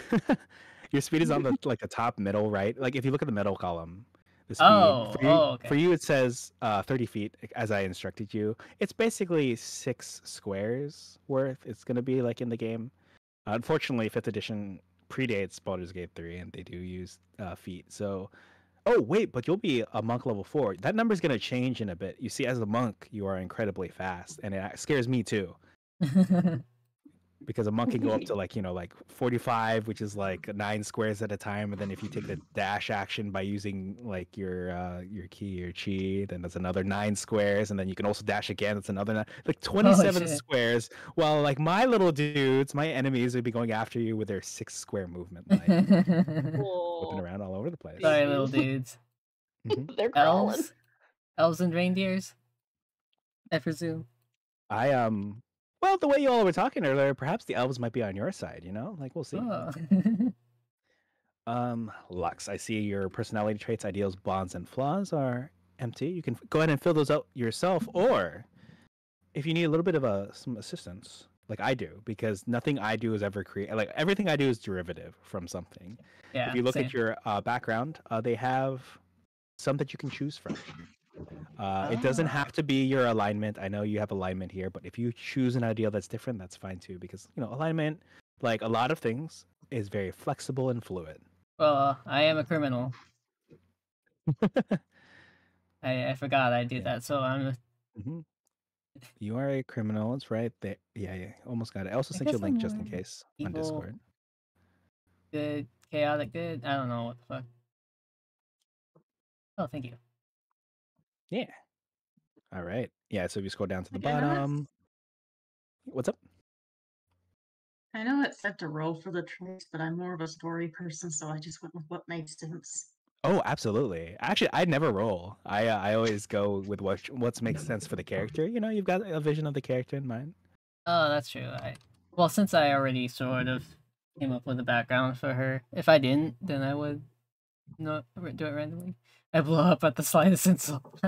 your speed is on the like the top middle right. Like if you look at the middle column, the speed Okay. for you it says 30 feet as I instructed you. It's basically 6 squares worth. It's gonna be like in the game. Unfortunately, 5th edition predates Baldur's Gate 3, and they do use feet. So, oh wait, but you'll be a monk level 4. That number's gonna change in a bit. You see, as a monk, you are incredibly fast, and it scares me too. Because a monk can go up to like 45, which is like 9 squares at a time, and then if you take the dash action by using like your key, your chi, then that's another 9 squares, and then you can also dash again. That's another like 27 shit. squares. While like my little dudes, my enemies would be going after you with their 6 square movement, like whipping around all over the place. Sorry, little dudes. They're crawling. Elves and reindeers, I presume. Well, the way you all were talking earlier, perhaps the elves might be on your side. Like we'll see. Oh. Lux, I see your personality traits, ideals, bonds, and flaws are empty. You can go ahead and fill those out yourself, or if you need a little bit of some assistance, like I do, because nothing I do is ever like everything I do is derivative from something. Yeah. If you look same. at your background, they have some that you can choose from. It doesn't have to be your alignment. I know you have alignment here, but if you choose an ideal that's different, that's fine too, because alignment, like a lot of things, is very flexible and fluid. Well, I am a criminal. I forgot I did that, so I'm. Mm-hmm. You are a criminal. It's right there. Yeah. Almost got it. I also I sent you a guess link I'm just in more case on evil, Discord. good, chaotic, good. I don't know what the fuck. Oh, thank you. Yeah. All right. Yeah. So if you scroll down to the Okay, now bottom, what's up? I know it said to roll for the traits, but I'm more of a story person, so I just went with what makes sense. Oh, absolutely. Actually, I never roll. I always go with what makes sense for the character. You've got a vision of the character in mind. Oh, that's true. Well, since I already sort of came up with a background for her, if I didn't, then I would not do it randomly. I blow up at the slightest insult.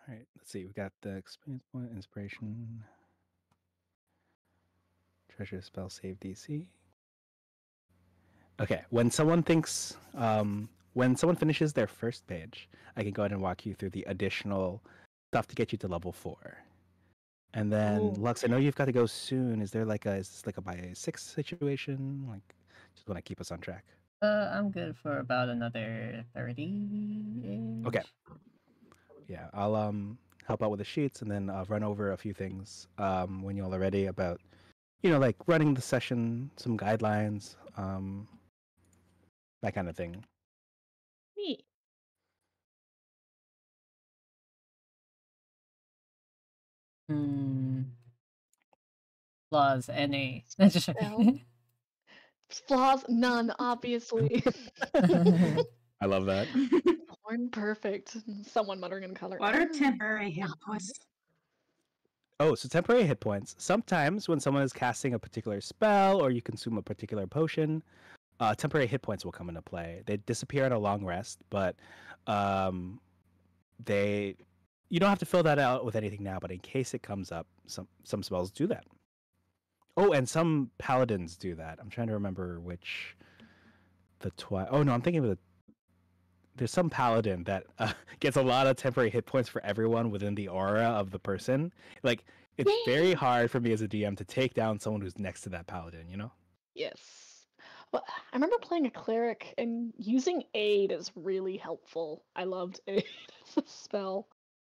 All right. Let's see. We got the experience point, inspiration, treasure, spell, save, DC. Okay. When someone finishes their first page, I can go ahead and walk you through the additional stuff to get you to level 4. And then Lux, I know you've got to go soon. Is this like a by 6 situation? Like, just want to keep us on track. I'm good for about another 30. Okay. Yeah, I'll help out with the sheets and then run over a few things when y'all are ready about like running the session, some guidelines, that kind of thing. Neat. Flaws, NA. Flaws, none, obviously. I love that. Born perfect. Someone muttering in color. What are temporary hit points? Oh, so temporary hit points. Sometimes when someone is casting a particular spell or you consume a particular potion, temporary hit points will come into play. They disappear at a long rest, but um, they you don't have to fill that out with anything now. But in case it comes up, some spells do that. Oh, and some paladins do that. I'm trying to remember which. Oh no, I'm thinking of there's some paladin that gets a lot of temporary hit points for everyone within the aura of the person. Like it's very hard for me as a DM to take down someone who's next to that paladin. You know? Yes. Well, I remember playing a cleric and using aid is really helpful. I loved aid as a spell.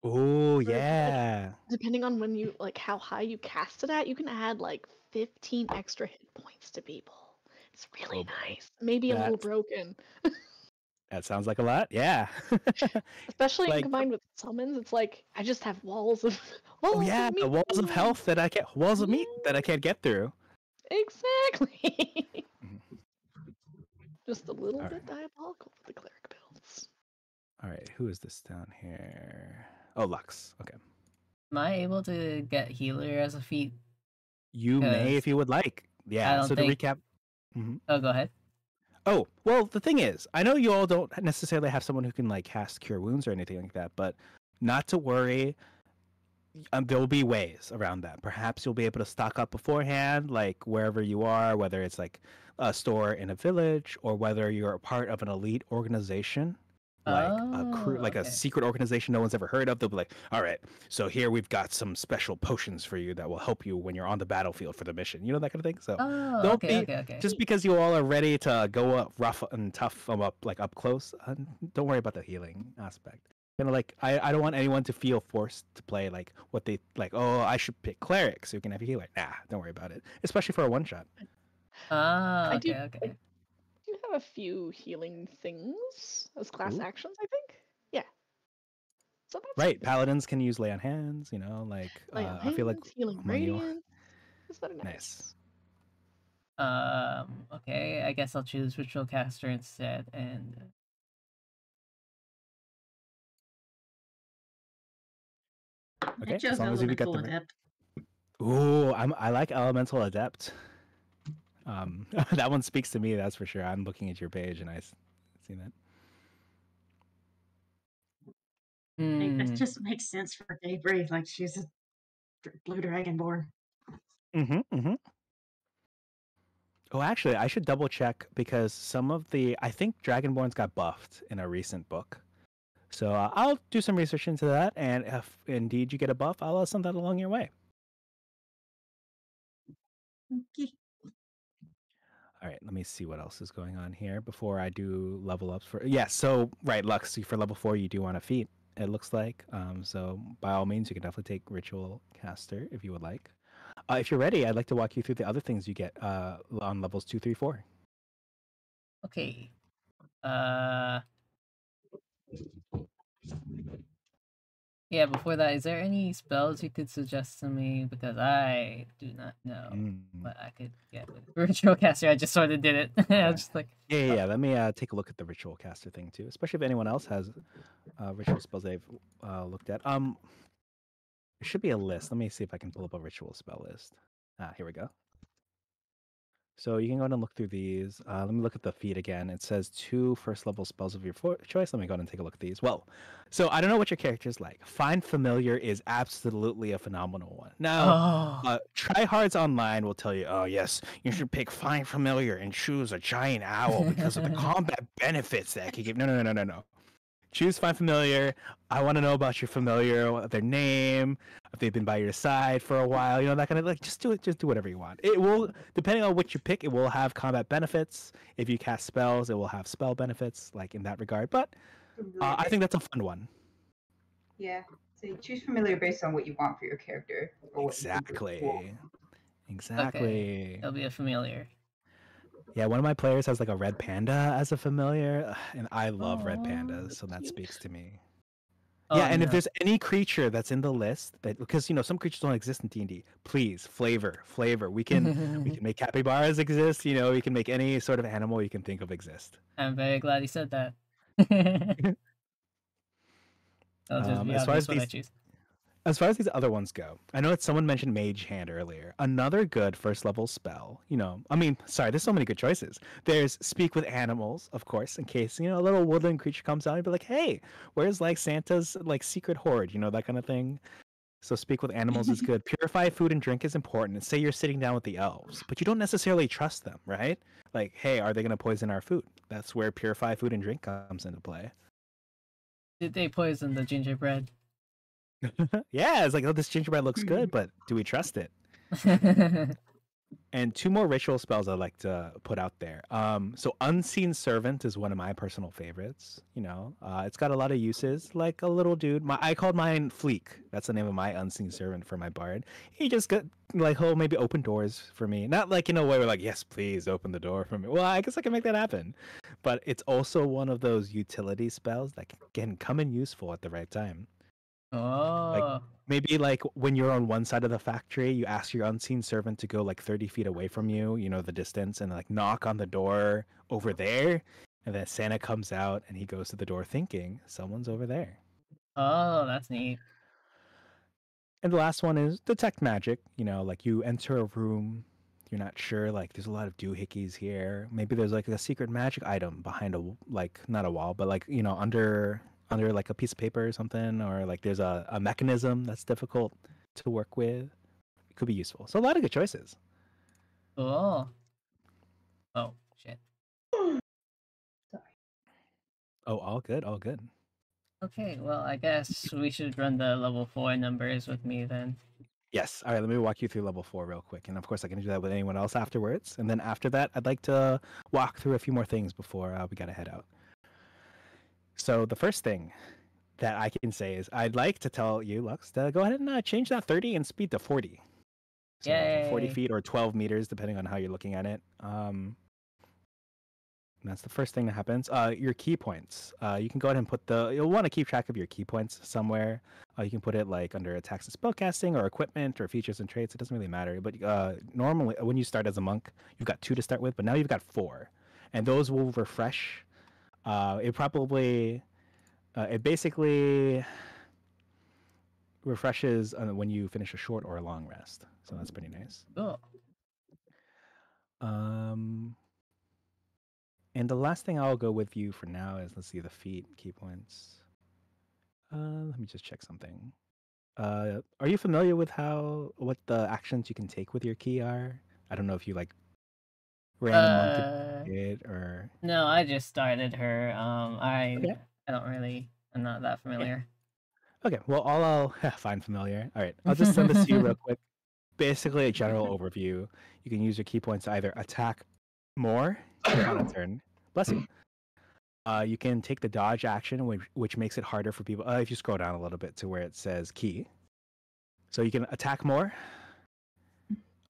Oh Where, like, yeah. depending on when you like how high you cast it at, you can add like 15 extra hit points to people. It's really Oh boy. nice. Maybe a little That broken. that sounds like a lot. Yeah. Especially Like combined with summons, it's like I just have walls of oh walls yeah, of the meat. walls of health that I can't walls of Yeah, meat that I can't get through. exactly. Mhm. Just a little All bit right. diabolical with the cleric builds. All right. Who is this down here? Oh, Lux. Okay. Am I able to get healer as a feat? You may if Because you would like. I Yeah. don't So to think. recap. Mhm. Oh, go ahead. Oh, well, the thing is, I know you all don't necessarily have someone who can like cast cure wounds or anything like that, but not to worry. There will be ways around that. Perhaps you'll be able to stock up beforehand, like wherever you are, whether it's like a store in a village or whether you're a part of an elite organization, like a crew, Oh, like a okay. secret organization no one's ever heard of. They'll be like, all right, so here we've got some special potions for you that will help you when you're on the battlefield for the mission. You know, that kind of thing. So Oh, don't okay, be, okay, okay. just because you all are ready to go up rough and tough up, like up close, don't worry about the healing aspect. Kind of like I don't want anyone to feel forced to play like what they like. Oh, I should pick cleric so you can have a healer. Nah, don't worry about it. Especially for a one shot. Ah, I do, okay, I okay. do have a few healing things as class Ooh. actions, I think. Yeah. So that's Right, paladins can use lay on hands. You know, like lay on I feel like hands, healing among you, radiance. It's very nice. nice. Okay. I guess I'll choose ritual caster instead, and I Okay, as chose long as you've got Elemental the. Adept. Ooh, I like elemental adept. That one speaks to me. That's for sure. I'm looking at your page and see that. Like, that hmm. just makes sense for Daybreak. Like, she's a blue dragonborn. Mm-hmm. Mm-hmm. Oh, actually, I should double check because some of I think Dragonborns got buffed in a recent book. So I'll do some research into that, and if indeed you get a buff, I'll send that along your way. Okay. All right, let me see what else is going on here before I do level ups for. Yeah, so right, Lux, for level 4, you do want a feat. It looks like. So by all means, you can definitely take Ritual Caster if you would like. If you're ready, I'd like to walk you through the other things you get on levels 2, 3, 4. Okay. Uh, yeah. Before that, is there any spells you could suggest to me? Because I do not know Mm. what I could get with ritual caster. I just sort of did it. I Okay. was just like, Yeah. Let me take a look at the Ritual Caster thing too, especially if anyone else has ritual spells they've looked at. There should be a list. Let me see if I can pull up a ritual spell list. Here we go. So you can go ahead and look through these. Let me look at the feed again. It says 2 first level spells of your choice. Let me go ahead and take a look at these. Well, so I don't know what your character's like. Find Familiar is absolutely a phenomenal one. Now, oh, tryhards online will tell you, oh yes, you should pick Find Familiar and choose a giant owl because of the combat benefits that it can give. No. Choose Find Familiar. I want to know about your familiar, their name, if they've been by your side for a while, that kind of like just do it. Just do whatever you want. It will, depending on what you pick, it will have combat benefits. If you cast spells, it will have spell benefits, like in that regard. But I think that's a fun one. Yeah. So you choose familiar based on what you want for your character. Or what you think is cool. Exactly. okay. It'll be a familiar. Yeah, one of my players has like a red panda as a familiar, and I love red Oh, pandas, so that cute. speaks to me. Oh, Yeah, and if no. there's any creature that's in the list that because some creatures don't exist in D&D, please flavor. We can make capybaras exist. We can make any sort of animal you can think of exist. I'm very glad you said that. That'll just be As far obvious as what I these, choose. as far as these other ones go, I know that someone mentioned Mage Hand earlier. Another good first level spell, I mean, sorry, there's so many good choices. There's Speak with Animals, of course, in case, a little woodland creature comes out and be like, hey, where's like Santa's like secret hoard, that kind of thing. So Speak with Animals is good. Purify food and drink is important. Say you're sitting down with the elves, but you don't necessarily trust them, right? Like, hey, are they going to poison our food? That's where Purify food and drink comes into play. Did they poison the gingerbread? Yeah, it's like, oh, this gingerbread looks good, but do we trust it? And two more ritual spells I'd like to put out there. So Unseen Servant is one of my personal favorites. It's got a lot of uses. Like a little dude. I called mine Fleek. That's the name of my Unseen Servant for my bard. He just got like he'll maybe open doors for me. Not like in a way where like, yes, please open the door for me. Well, I guess I can make that happen. But it's also one of those utility spells that can come in useful at the right time. Like Oh. maybe like when you're on one side of the factory, you ask your unseen servant to go like 30 feet away from you, the distance, and like knock on the door over there. And then Santa comes out and he goes to the door thinking someone's over there. Oh, that's neat. And the last one is detect magic. Like you enter a room, you're not sure, like there's a lot of doohickeys here. Maybe there's like a secret magic item behind like not a wall, but like, under like a piece of paper or something, or like there's a mechanism that's difficult to work with. It could be useful. So a lot of good choices. Cool. Oh, shit. Sorry. Oh, all good, all good. Okay, well, I guess we should run the level 4 numbers with me then. Yes. All right, let me walk you through level 4 real quick. And of course, I can do that with anyone else afterwards. And then after that, I'd like to walk through a few more things before we got to head out. So the first thing that I can say is I'd like to tell you, Lux, to go ahead and change that 30 and speed to 40. So 40 Yay. feet or 12 meters, depending on how you're looking at it. That's the first thing that happens. Your key points. You can go ahead and you'll want to keep track of your key points somewhere. You can put it like under attacks and spellcasting or equipment or features and traits. It doesn't really matter. But normally, when you start as a monk, you've got 2 to start with, but now you've got 4. And those will refresh. It basically refreshes when you finish a short or a long rest. So that's pretty nice. Cool. And the last thing I'll go with you for now is, let's see, the feat key points. Let me just check something. Are you familiar with what the actions you can take with your key are? I don't know if you like random monk it or. No, I just started her. Okay. I'm not that familiar. Okay, well, I'll find familiar. All right, I'll just send this to you real quick. Basically, a general overview. You can use your key points to either attack more on a turn. Bless you. You can take the dodge action, which makes it harder for people. If you scroll down a little bit to where it says key. So you can attack more.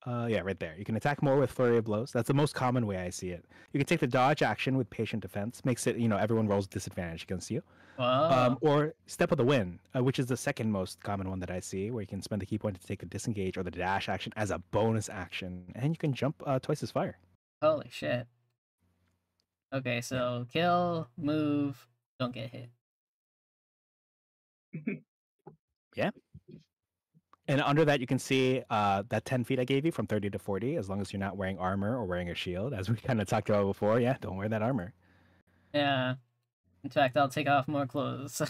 Yeah, right there. You can attack more with flurry of blows. That's the most common way I see it. You can take the dodge action with patient defense. Makes it, everyone rolls disadvantage against you. Wow. Or step of the wind, which is the second most common one that I see, where you can spend the key point to take the disengage or the dash action as a bonus action, and you can jump twice as far. Holy shit. Okay, so kill, move, don't get hit. Yeah. And under that, you can see that 10 feet I gave you from 30 to 40, as long as you're not wearing armor or wearing a shield, as we kind of talked about before. Yeah, don't wear that armor. Yeah. In fact, I'll take off more clothes.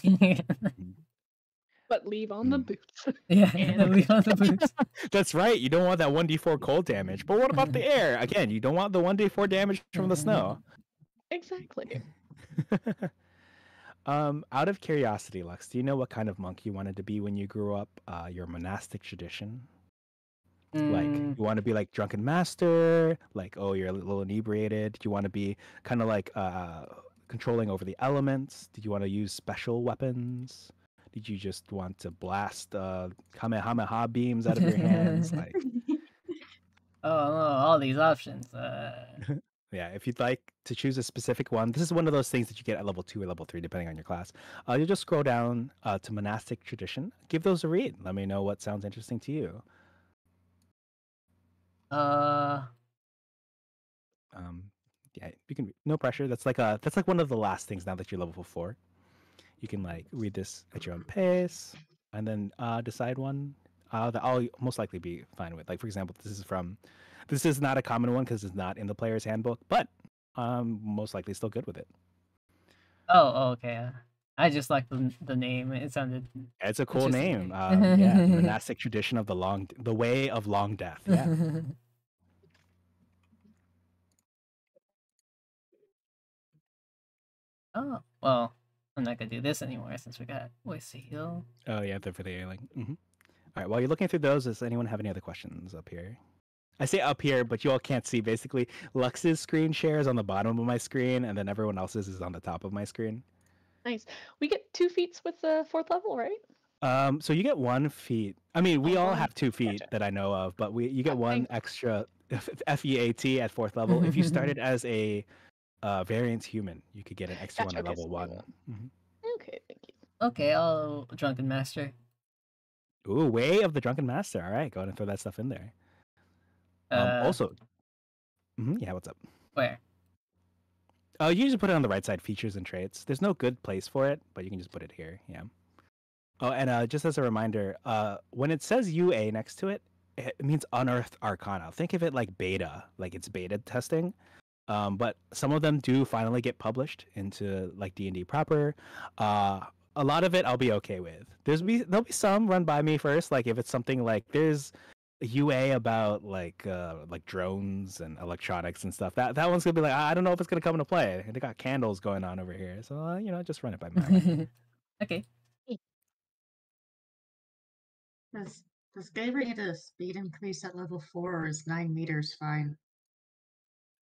But leave on the boots. Yeah, And- leave on the boots. That's right. You don't want that 1d4 cold damage. But what about the air? Again, you don't want the 1d4 damage from the snow. Exactly. Out of curiosity, Lux, do you know what kind of monk you wanted to be when you grew up? Your monastic tradition? Like, you want to be like drunken master? Like, oh, you're a little inebriated? Do you want to be kind of like controlling over the elements? Did you want to use special weapons? Did you just want to blast Kamehameha beams out of your hands? Like, Oh, no, all these options. yeah, if you'd like to choose a specific one, this is one of those things that you get at level 2 or level 3, depending on your class. You just scroll down to monastic tradition. Give those a read. Let me know what sounds interesting to you. Yeah, you can. No pressure. That's like one of the last things now that you're level 4. You can like read this at your own pace. and then decide one that I'll most likely be fine with. Like for example, this is not a common one because it's not in the player's handbook, but I'm most likely still good with it. Oh, okay. I just like the name. It sounded It's a cool name. interesting. Yeah, the monastic tradition of the way of long death. Yeah. Oh, well, I'm not gonna do this anymore since we got voice heal. Oh yeah, for the ailing. All right. While you're looking through those, does anyone have any other questions up here? I say up here, but you all can't see. Basically, Lux's screen share is on the bottom of my screen, and then everyone else's is on the top of my screen. Nice. We get 2 feats with the 4th level, right? So you get 1 feat. I mean, we Oh, all one. have 2 feet Gotcha. that I know of, but you get Oh, 1 thanks. extra FEAT at 4th level. If you started as a variance human, you could get an extra one Gotcha. at Okay, level so 1. okay, thank you. Okay, I'll Drunken Master. Ooh, Way of the Drunken Master. All right, go ahead and throw that stuff in there. Uh, Also, yeah, what's up? where? You just put it on the right side, features and traits. There's no good place for it, but you can just put it here. Yeah. Oh, and just as a reminder, when it says UA next to it, it means Unearthed Arcana. Think of it like beta, like it's beta testing. But some of them do finally get published into like D&D proper. A lot of it I'll be okay with. There'll be some run by me first, like if it's something like there's a UA about like drones and electronics and stuff. That one's gonna be like I don't know if it's gonna come into play. They got candles going on over here, so just run it by me. Okay. Does Gabriel need a speed increase at level 4, or is 9 meters fine?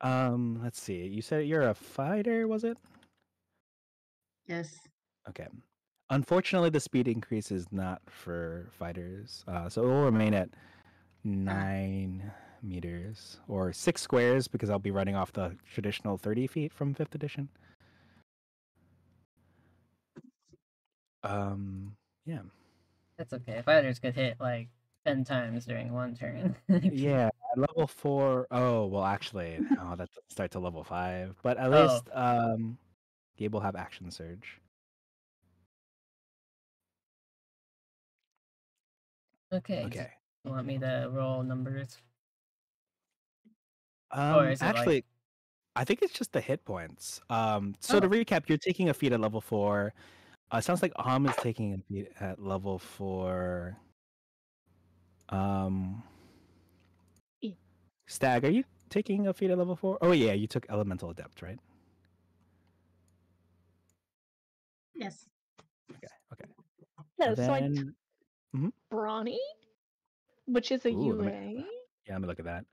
Let's see. You said you're a fighter, was it? Yes. Okay. Unfortunately, the speed increase is not for fighters, so it will remain at 9 meters or 6 squares because I'll be running off the traditional 30 feet from 5th edition. Yeah. That's okay. Fighters could hit like 10 times during one turn. Yeah, at level 4. Oh, well, actually, that doesn't start to level 5, but at Oh, least Gabe will have action surge. okay. Okay. You want me to roll numbers? Or is it like. Actually, I think it's just the hit points. So to Oh, recap, you're taking a feat at level 4. It sounds like is taking a feat at level 4. E. Stag, are you taking a feat at level 4? Oh yeah, you took Elemental Adept, right? Yes. Okay. Yeah, And so I then, Brawny, which is a ooh, UA. let me look at that.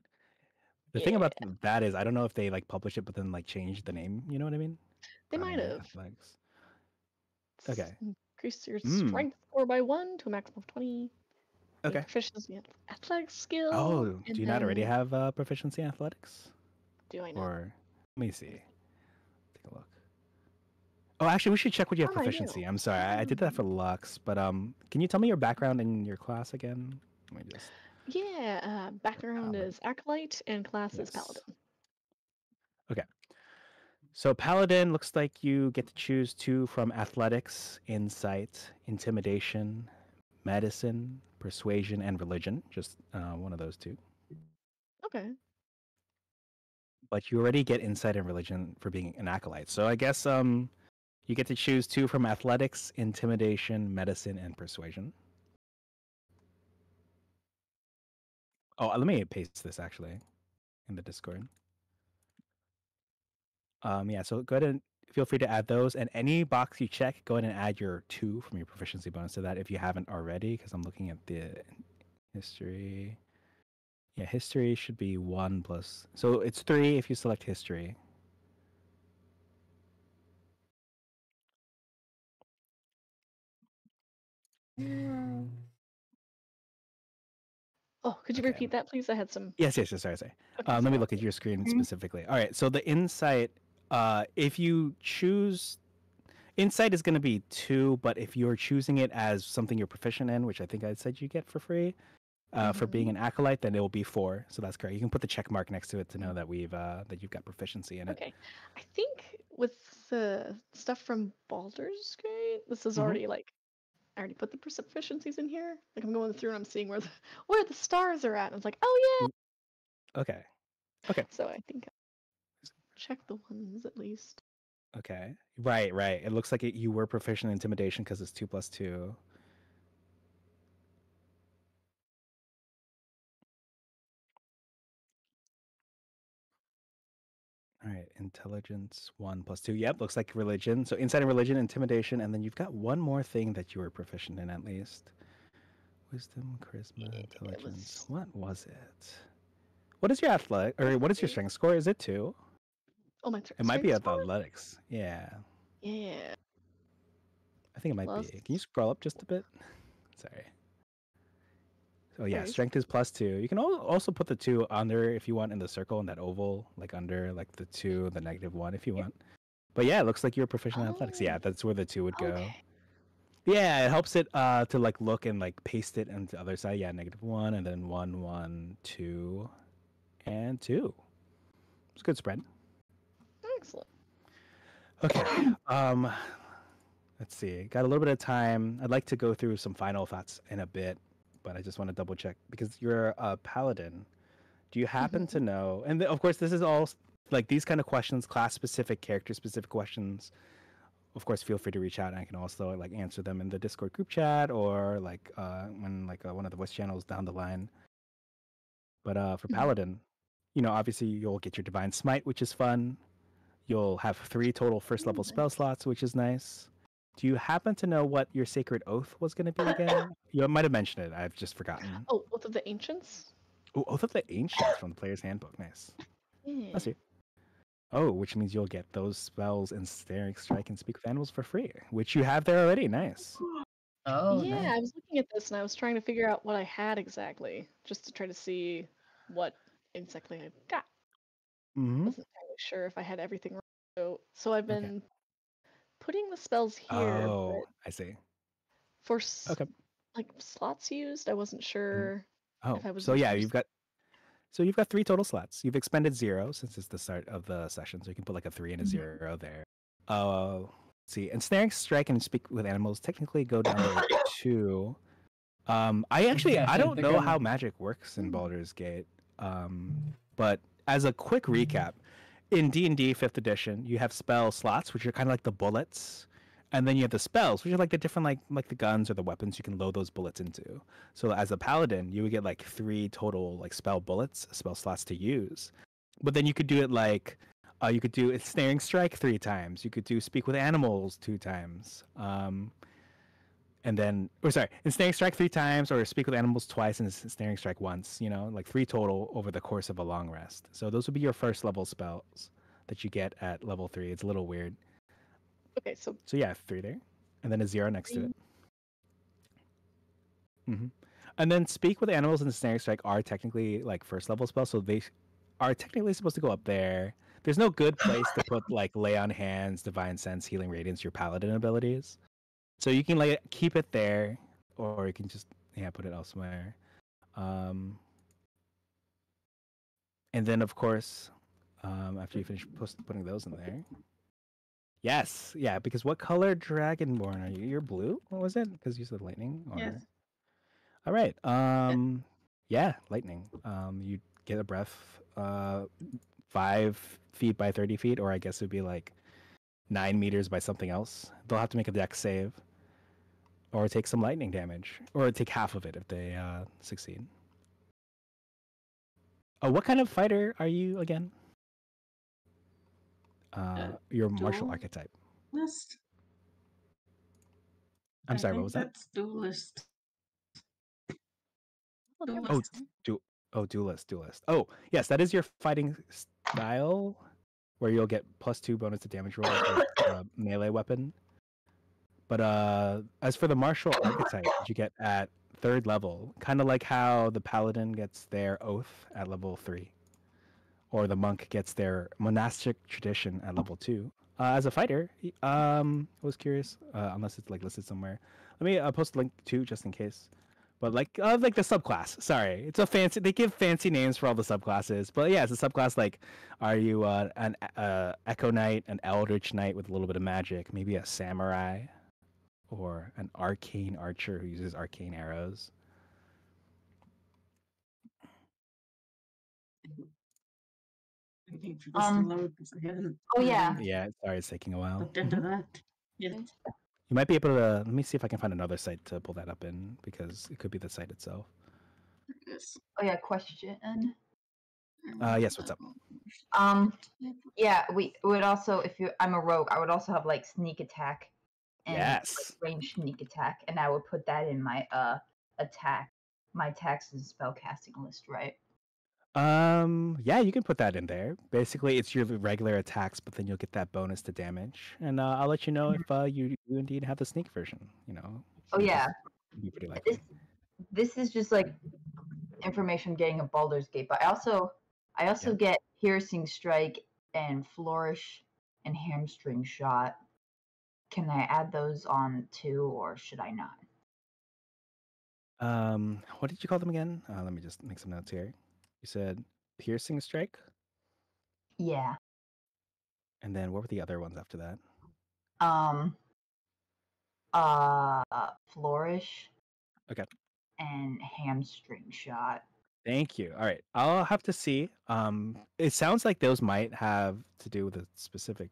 The thing Yeah, about that is I don't know if they like publish it but then like change the name. You know what I mean? they might Brownie have. Athletics. Okay. Increase your Mm. strength score by 1 to a maximum of 20. Okay. Proficiency in athletics skill. Oh, and do you not already then- have proficiency in athletics? Do I not? Or let me see. Take a look. Oh, actually, we should check what you have Oh, I do. proficiency. I'm sorry, I did that for Lux, but can you tell me your background and your class again? Let me just. Yeah, background Paladin. is Acolyte and class is Yes. Paladin. Okay. So Paladin looks like you get to choose 2 from Athletics, Insight, Intimidation, Medicine, Persuasion, and Religion. Just one of those 2. Okay. But you already get Insight and Religion for being an Acolyte. So I guess you get to choose 2 from Athletics, Intimidation, Medicine, and Persuasion. Oh, let me paste this actually in the Discord. Yeah, so go ahead and feel free to add those. And any box you check, go ahead and add your 2 from your proficiency bonus to that if you haven't already, because I'm looking at the history. Yeah, history should be 1 plus. So it's 3 if you select history. Oh, could you Okay. repeat that, please? I had some. Yes, sorry. Okay, Let me sorry. look at your screen specifically. All right, so the insight, if you choose, insight is going to be 2, but if you're choosing it as something you're proficient in, which I think I said you get for free, for being an acolyte, then it will be 4. So that's correct. You can put the check mark next to it to know that that you've got proficiency in it. Okay. I think with the stuff from Baldur's Gate, this is Mhm. already like I already put the proficiencies in here. Like I'm going through and I'm seeing where the stars are at. And I was like, oh Okay. yeah. So I think I check the ones at least. Okay. Right. It looks like you were proficient in intimidation because it's 2+2. All right, intelligence 1+2. Yep, looks like religion. So inside of religion, intimidation, and then you've got one more thing that you were proficient in at least. Wisdom, charisma, intelligence. What was it? What is your athletic, or what is your strength score? Is it 2? Oh, my It might be strength score? athletics. Yeah, Yeah. I think it might be. Can you scroll up just a bit? Sorry. So yeah, Nice. strength is +2. You can also put the 2 under if you want in the circle in that oval, like under like the 2, the -1 if you want. But yeah, it looks like you're proficient in athletics. Yeah, that's where the 2 would go. Okay. Yeah, it helps it to like look and like paste it into the other side. Yeah, -1 and then 1, 1, 2, and 2. It's a good spread. Excellent. Okay. Let's see. Got a little bit of time. I'd like to go through some final thoughts in a bit, but I just want to double check because you're a paladin. Do you happen to know? And of course, this is all like these kind of questions, class specific, character specific questions. Of course, feel free to reach out, and I can also like answer them in the Discord group chat or like when like one of the voice channels down the line. But for paladin, you know, obviously you'll get your divine smite, which is fun. You'll have 3 total first level spell slots, which is nice. Do you happen to know what your sacred oath was going to be again? You might have mentioned it. I've just forgotten. Oh, Oath of the Ancients? Oh, Oath of the Ancients from the Player's Handbook. Nice. Yeah. Let's see. Oh, which means you'll get those spells in Staring Strike and Speak with Animals for free, which you have there already. Nice. Oh, yeah, nice. I was looking at this and I was trying to figure out what I had exactly, just to try to see what exactly I got. Mm-hmm. Wasn't entirely sure if I had everything right. So I've been putting the spells here. Oh, I see. For Okay. slots used, I wasn't sure Oh, if I was so yeah, using you've got 3 total slots. You've expended 0 since it's the start of the session, so you can put like a 3 and a 0 there. Let's see, Ensnaring Strike and Speak with Animals technically go down to 2. I don't know how magic works in Baldur's Gate. But as a quick recap, in D&D 5th edition, you have spell slots, which are kind of like the bullets. And then you have the spells, which are like the different like the guns or the weapons you can load those bullets into. So as a paladin, you would get like 3 total like spell bullets, spell slots to use. But then you could do it like you could do Ensnaring Strike 3 times. You could do Speak with Animals 2 times. And then, Ensnaring Strike 3 times, or Speak with Animals twice, and Ensnaring Strike once. You know, like 3 total over the course of a long rest. So those would be your first level spells that you get at level 3. It's a little weird. Okay, so yeah, 3 there, and then a 0 next to it. And then Speak with Animals and Ensnaring Strike are technically like first level spells, so they are technically supposed to go up there. There's no good place to put like Lay on Hands, Divine Sense, Healing Radiance, your paladin abilities. So you can keep it there, or you can just put it elsewhere. And then of course, after you finish putting those in there. Yes, yeah, because what color Dragonborn are you? You're blue? What was it? Because you said lightning? Or... Yes. All right. Yeah, lightning. You get a breath 5 feet by 30 feet, or I guess it'd be like 9 meters by something else. They'll have to make a dex save. Or take some lightning damage. Or take half of it if they succeed. Oh, what kind of fighter are you again? Your martial archetype. Duelist. I'm sorry, what was that? That's duelist. Duelist. Oh, yes, that is your fighting style, where you'll get +2 bonus to damage rolls with melee weapon. But as for the martial archetype, you get at 3rd level, kind of like how the paladin gets their oath at level 3, or the monk gets their monastic tradition at level 2. As a fighter, I was curious, unless it's like listed somewhere. Let me post a link too, just in case. But like the subclass. Sorry, it's a fancy. They give fancy names for all the subclasses. But yeah, it's a subclass. Like, are you an Echo Knight, an Eldritch Knight with a little bit of magic, maybe a Samurai, or an arcane archer who uses arcane arrows. I think for this to load because I haven't. Oh yeah. Yeah, sorry, it's taking a while. Looked into that. Yeah. You might be able to. Let me see if I can find another site to pull that up in because it could be the site itself. Yes. Oh yeah. Question. Yes, what's up? Yeah. We would also, if I'm a rogue, I would also have like sneak attack and Yes. like, range sneak attack, and I would put that in my attack, my attacks and spellcasting list, right? Yeah, you can put that in there. Basically, it's your regular attacks, but then you'll get that bonus to damage. And I'll let you know if you indeed have the sneak version. You know. Oh yeah. It'd be pretty likely. This is just like information getting a Baldur's Gate, but I also get piercing strike and flourish and hamstring shot. Can I add those on too, or should I not? What did you call them again? Let me just make some notes here. You said piercing strike, Yeah. and then what were the other ones after that? Flourish. Okay. And hamstring shot. Thank you. All right, I'll have to see. It sounds like those might have to do with a specific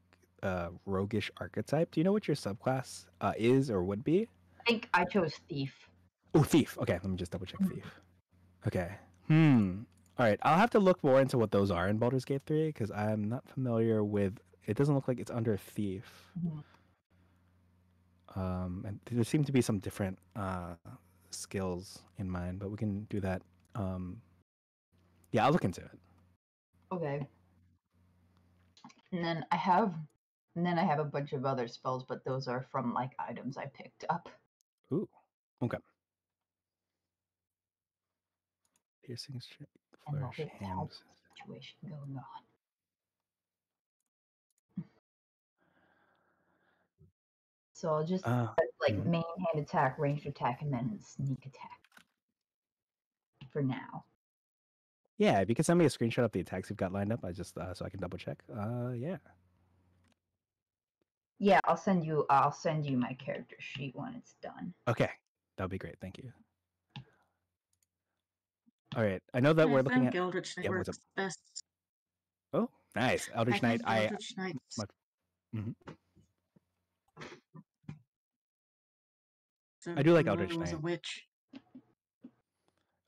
roguish archetype. Do you know what your subclass is or would be? I think I chose thief. Oh, thief. Okay, let me just double check thief. Okay. All right, I'll have to look more into what those are in Baldur's Gate 3 because I'm not familiar with. It doesn't look like it's under thief. And there seem to be some different skills in mine, but we can do that. Yeah, I'll look into it. Okay. And then I have a bunch of other spells, but those are from like items I picked up. Ooh. Okay. Piercing strike, And the flourish, whole hams. situation going on. So I'll just main hand attack, ranged attack, and then sneak attack for now. Yeah, if you can send me a screenshot of the attacks you've got lined up, I just so I can double check. Yeah. Yeah, I'll send you my character sheet when it's done. Okay, that'll be great. Thank you. All right, I know that we're looking at Eldritch Knight works best. Oh, nice, Eldritch Knight. Eldritch Knight. I do like Eldritch was Knight. A witch.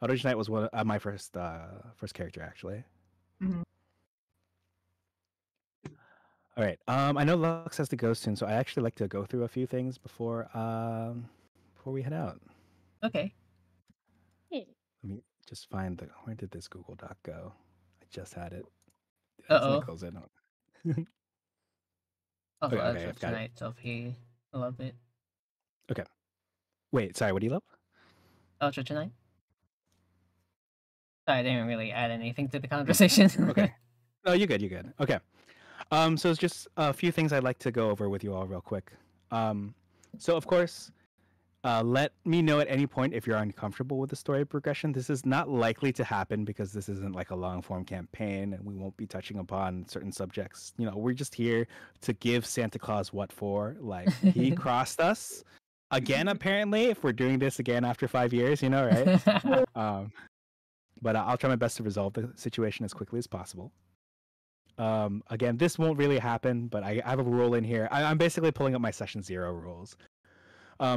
Eldritch Knight was one of my first character actually. All right. I know Lux has to go soon, so I actually like to go through a few things before we head out. Okay. Let me just find where did this Google Doc go? I just had it. Uh-oh. Close it. Also, okay, Eldritch Knight's OP. I love it. Okay. Wait, sorry, what do you love? Eldritch Knight. Sorry, I didn't really add anything to the conversation. Okay. No, you're good. You're good. Okay. So it's just a few things I'd like to go over with you all real quick. So of course, let me know at any point if you're uncomfortable with the story progression. This is not likely to happen because this isn't like a long form campaign and we won't be touching upon certain subjects. You know, we're just here to give Santa Claus what for. Like, he crossed us again, apparently, if we're doing this again after 5 years, you know, right? But I'll try my best to resolve the situation as quickly as possible. Again, this won't really happen, but I have a rule in here. I'm basically pulling up my session 0 rules.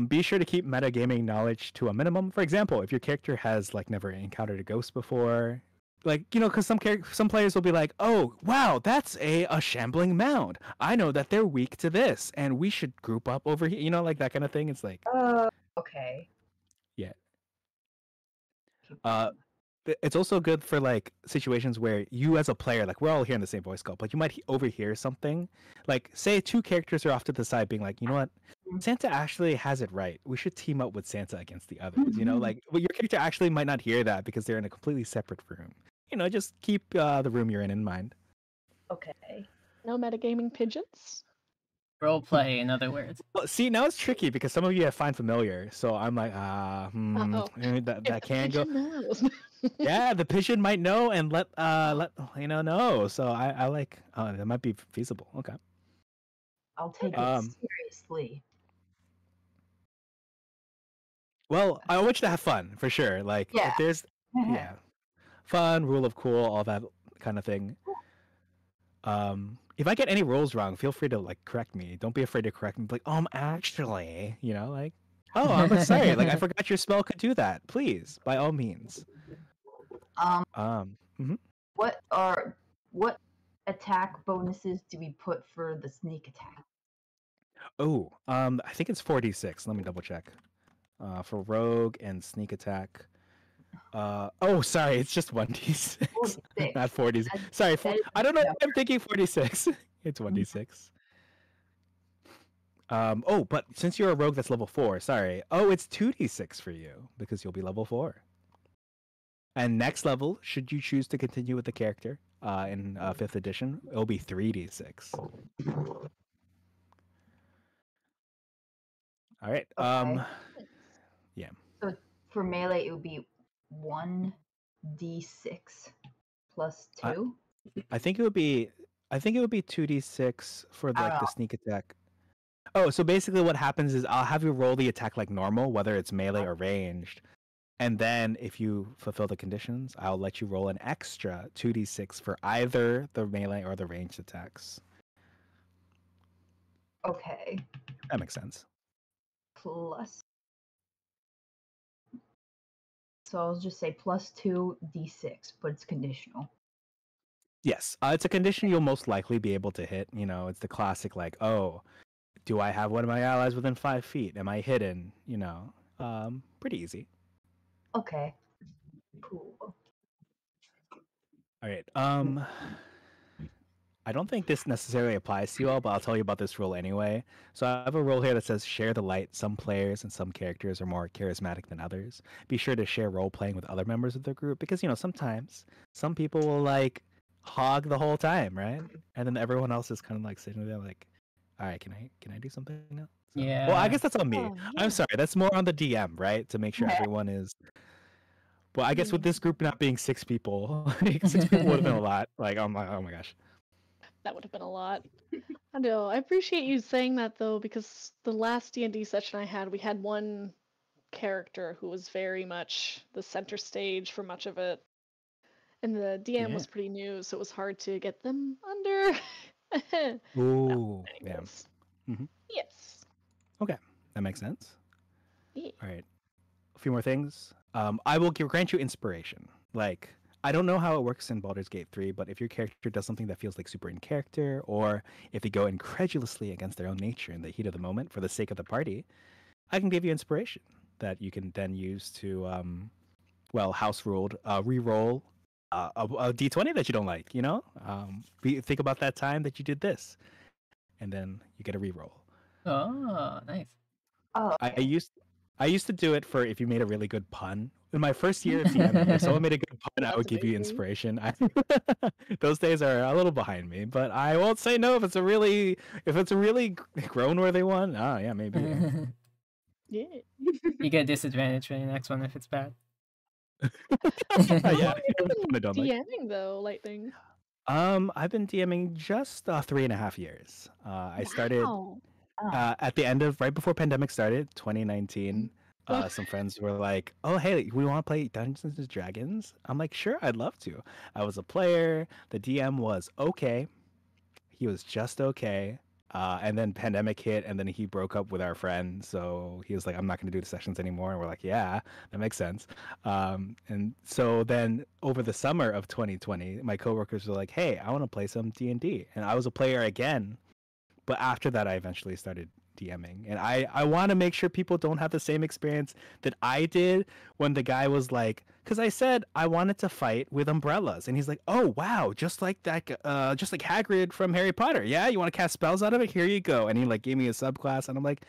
Be sure to keep metagaming knowledge to a minimum. For example, if your character has like never encountered a ghost before, like, you know, because some players will be like, oh wow, that's a shambling mound. I know that they're weak to this, and we should group up over here. You know, like that kind of thing. It's like, okay. Yeah. It's also good for like situations where you as a player, like we're all hearing the same voice call, but you might overhear something. Like say 2 characters are off to the side being like, you know what, Santa actually has it right. We should team up with Santa against the others. You know, like well, your character actually might not hear that because they're in a completely separate room. You know, just keep the room you're in mind. Okay. No metagaming pigeons? Role play, in other words. Well, see, now it's tricky because some of you have find familiar, so I'm like, that can go. Knows. Yeah, the pigeon might know and let you know. So I like that might be feasible. Okay. I'll take it seriously. Well, I want you to have fun for sure. Like, Yeah. if there's, yeah, fun, rule of cool, all that kind of thing. If I get any rules wrong, feel free to like correct me. Don't be afraid to correct me. Like, actually, like, oh, I'm sorry. Like, I forgot your spell could do that. Please, by all means. Mhm. What attack bonuses do we put for the sneak attack? Oh, I think it's 4d6. Let me double check. For rogue and sneak attack. Oh, sorry, it's just 1d6, 46. not 40. Sorry, I don't know why I'm thinking 46. It's 1d6. Oh, but since you're a rogue that's level 4, sorry. Oh, it's 2d6 for you because you'll be level 4. And next level, should you choose to continue with the character in 5th edition, it'll be 3d6. All right. Okay. Yeah. So for melee, it would be 1d6 plus 2. I think it would be 2d6 for like the sneak attack. Oh, so basically what happens is I'll have you roll the attack like normal, whether it's melee or ranged. And then if you fulfill the conditions, I'll let you roll an extra 2d6 for either the melee or the ranged attacks. Okay. That makes sense. Plus. So I'll just say plus 2d6, but it's conditional. Yes, it's a condition you'll most likely be able to hit. You know, it's the classic like, oh, do I have one of my allies within 5 feet? Am I hidden? You know, pretty easy. Okay. Cool. All right. I don't think this necessarily applies to you all, but I'll tell you about this rule anyway. So I have a rule here that says share the light. Some players and some characters are more charismatic than others. Be sure to share role playing with other members of the group because, you know, sometimes some people will like hog the whole time, right? And then everyone else is kind of like sitting there like, all right, can I do something now? So, Yeah. Well, I guess that's on me. Oh, yeah. I'm sorry. That's more on the DM, right? To make sure everyone is. Well, I guess with this group not being 6 people, like 6 people would have been a lot. Like, oh my gosh. That would have been a lot. I know. I appreciate you saying that though, because the last D&D session I had, we had one character who was very much the center stage for much of it, and the DM was pretty new, so it was hard to get them under. Ooh, yeah. Anyways. Mm-hmm. Yes. Okay, that makes sense. Yeah. All right, a few more things. I will grant you inspiration. Like, I don't know how it works in Baldur's Gate 3, but if your character does something that feels like super in character, or if they go incredulously against their own nature in the heat of the moment for the sake of the party, I can give you inspiration that you can then use to, house ruled, re-roll a d20 that you don't like. You know, think about that time that you did this, and then you get a re-roll. Oh, nice. Oh, okay. I used to do it for if you made a really good pun. In my first year of DMing, if someone made a good pun, I would give you inspiration. Those days are a little behind me, but I won't say no if it's a really grown-worthy one. Oh yeah, maybe. Yeah. You get disadvantage for the next one if it's bad. Yeah, I don't like. DMing though, Lightning. I've been DMing just 3.5 years. I started at the end of right before pandemic started, 2019. Some friends were like, "Oh, hey, we want to play Dungeons and Dragons." I'm like, "Sure, I'd love to." I was a player. The DM was okay. He was just okay. And then pandemic hit, and then he broke up with our friend. So he was like, "I'm not going to do the sessions anymore." And we're like, "Yeah, that makes sense." And so then over the summer of 2020, my coworkers were like, "Hey, I want to play some D&D," and I was a player again. But after that, I eventually started DMing, and I want to make sure people don't have the same experience that I did when the guy was like, because I said I wanted to fight with umbrellas, and he's like, "Oh wow, just like that, just like Hagrid from Harry Potter. Yeah, you want to cast spells out of it? Here you go." And he like gave me a subclass, and I'm like,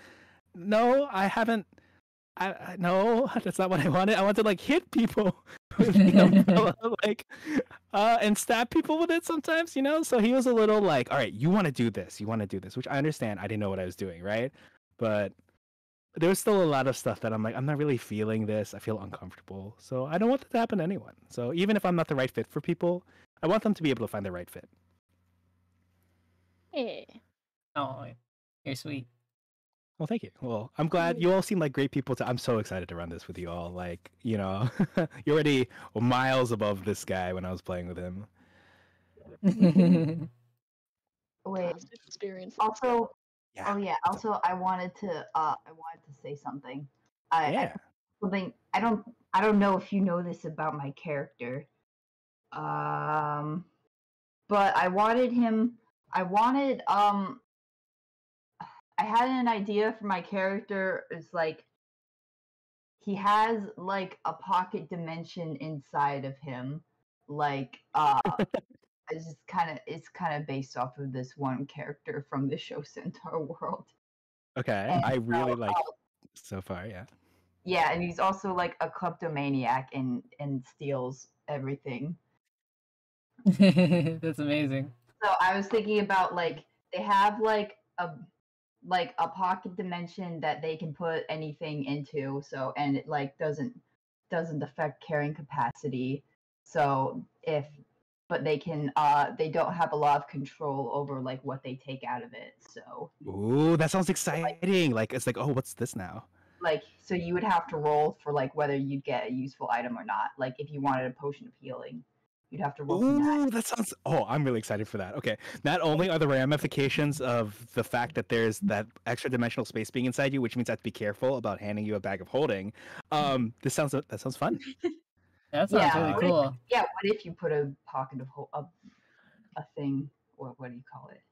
"No, I haven't. No, that's not what I wanted. I want to like hit people with the umbrella, like, and stab people with it sometimes, you know." So he was a little like, "All right, you want to do this, which I understand. I didn't know what I was doing, right? But there was still a lot of stuff that I'm like, I'm not really feeling this. I feel uncomfortable, so I don't want that to happen to anyone. So even if I'm not the right fit for people, I want them to be able to find the right fit." Yeah. Oh, you're sweet. Well, thank you. Well, I'm glad you all seem like great people. I'm so excited to run this with you all. Like, you're already miles above this guy when I was playing with him. Wait. Positive experience. Also, Yeah. oh yeah. what's up? Also, I wanted to say something. Yeah. Something I don't know if you know this about my character. But I wanted him. I had an idea for my character. It's like he has like a pocket dimension inside of him. Like it's kind of based off of this one character from the show Centaur World. Okay. And I so, really like so far. Yeah. yeah, and he's also like a kleptomaniac and steals everything. That's amazing. So I was thinking about like they have like a pocket dimension that they can put anything into, so and it like doesn't affect carrying capacity. So if but they don't have a lot of control over like what they take out of it. So Ooh, that sounds exciting. Like, it's like, oh, what's this now? like so you would have to roll for like whether you'd get a useful item or not. Like if you wanted a potion of healing, you'd have to roll from that. Ooh, that sounds. Oh, I'm really excited for that. Okay. Not only are the ramifications of the fact that there's that extra dimensional space being inside you, which means I have to be careful about handing you a bag of holding. That sounds fun. That sounds Yeah, really Uh, cool. yeah. What if you put a pocket of a thing? What do you call it?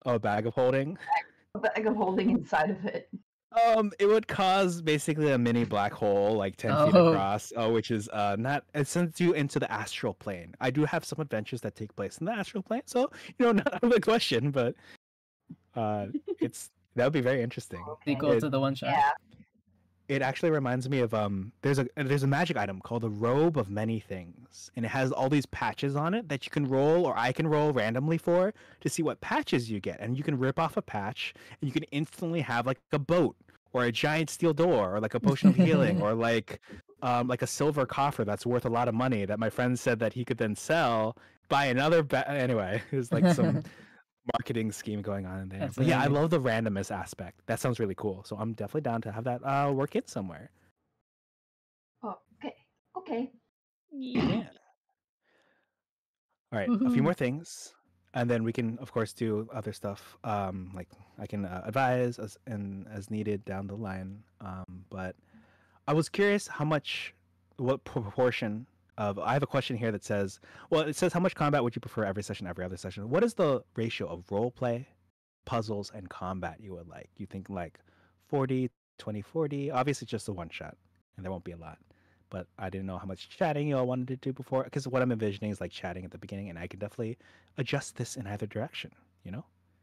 a bag of holding. A bag of holding inside of it. It would cause basically a mini black hole, like 10 feet Oh. across, which is not. It sends you into the astral plane. I do have some adventures that take place in the astral plane, so not out of the question, but it's that would be very interesting. Sequel It to the one shot. Yeah. it actually reminds me of there's a magic item called the Robe of Many Things, and it has all these patches on it that you can roll or I can roll randomly for to see what patches you get, and you can rip off a patch and you can instantly have like a boat or a giant steel door or like a potion of healing or like a silver coffer that's worth a lot of money that my friend said that he could then sell, buy another anyway. It was like some marketing scheme going on in there. That's But yeah, I amazing. love the randomness aspect. That sounds really cool. So I'm definitely down to have that work in somewhere. Oh, okay. Okay. Yeah. Yeah. All right, a few Woohoo. more things, and then we can, of course, do other stuff. Like I can advise as needed down the line. But I was curious what proportion of. I have a question here that says, well, it says how much combat would you prefer every session, every other session? What is the ratio of role play, puzzles, and combat you would like? You think like 40, 20, 40? Obviously, just a one shot, and there won't be a lot. But I didn't know how much chatting you all wanted to do before, because what I'm envisioning is like chatting at the beginning, and I can definitely adjust this in either direction. I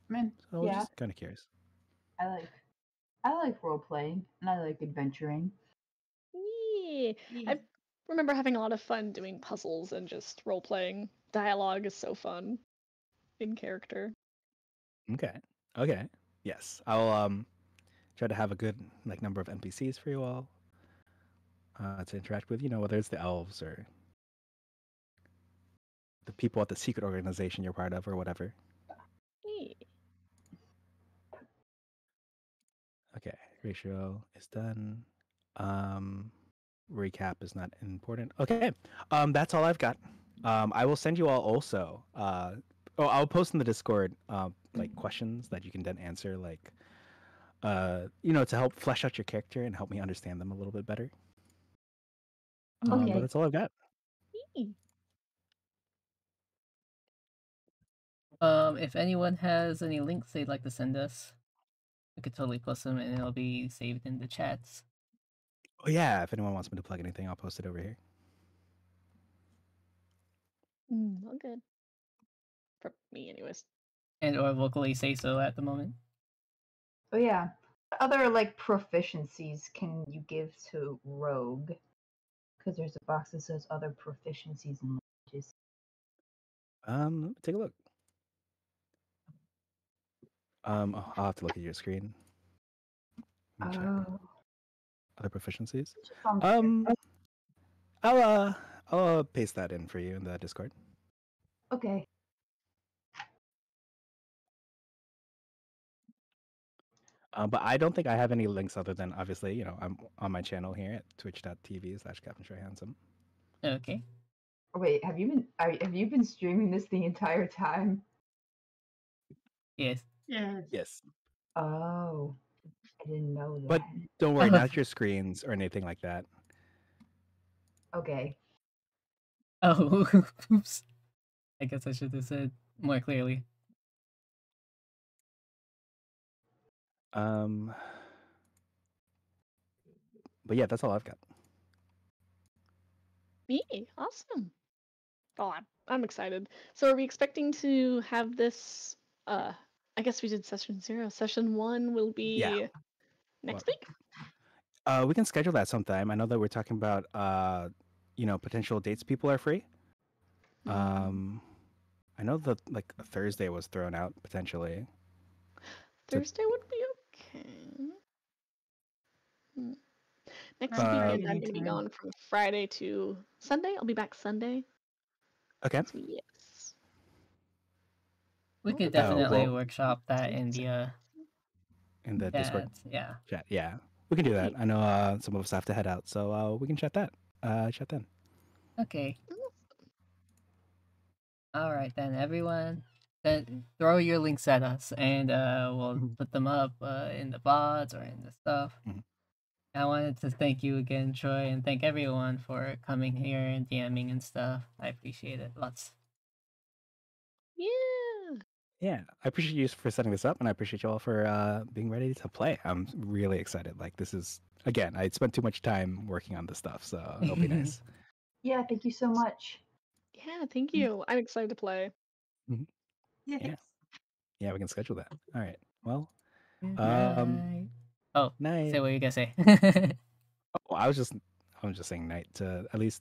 mean, So I was yeah, just kind of curious. I like role playing and I like adventuring. Yeah. I remember having a lot of fun doing puzzles and just role playing. Dialogue is so fun in character. Okay. Okay. Yes, I'll try to have a good like number of NPCs for you all to interact with. Whether it's the elves or the people at the secret organization you're part of or whatever. Yeah. Okay, ratio is done. Recap is not important. Okay, that's all I've got. I will send you all also. I'll post in the Discord like questions that you can then answer, like to help flesh out your character and help me understand them a little bit better. But Okay. that's all I've got. If anyone has any links they'd like to send us, we could totally post them and it'll be saved in the chats. Oh yeah, if anyone wants me to plug anything, I'll post it over here. All good. For me, anyways. And or vocally say so at the moment. Oh yeah. What other like proficiencies can you give to rogue? Because there's a box that says other proficiencies and languages. Let me take a look. I'll have to look at your screen. Let me check. Oh. Other proficiencies. Just on I'll paste that in for you in the Discord. Okay. But I don't think I have any links other than obviously, I'm on my channel here at twitch.tv/CaptainTroyHandsome. Okay. Oh, wait, have you been streaming this the entire time? Yes. Yes. Yes. Oh, I didn't know that. But don't worry, not your screens or anything like that. Okay. Oh, oops. I guess I should have said more clearly. But yeah, that's all I've got. Me, awesome. Oh, I'm excited. So, are we expecting to have this? I guess we did session 0. Session 1 will be next week. We can schedule that sometime. I know that we're talking about potential dates people are free. I know that like a Thursday was thrown out potentially. Thursday would be okay. Next Friday weekend, I'm going to be anytime. gone from Friday to Sunday. I'll be back Sunday. Okay. So, yes. We could Oh, definitely well- workshop that in the Discord yeah. chat. Yeah, we can do that. Okay. I know some of us have to head out, so we can chat that. Chat then. Okay. All right then, everyone. Then throw your links at us, and we'll put them up in the bots or in the stuff. Mhm. I wanted to thank you again, Troy, and thank everyone for coming here and DMing and stuff. I appreciate it lots. Yeah. Yeah, I appreciate you for setting this up, and I appreciate you all for being ready to play. I'm really excited. Like this is again, I spent too much time working on this stuff, so it'll be nice. Yeah, thank you so much. Yeah, thank you. I'm excited to play. Yes. Yeah, we can schedule that. All right. Well, Good um, night. Oh, night. say what you gotta say. Oh, I was just saying night to at least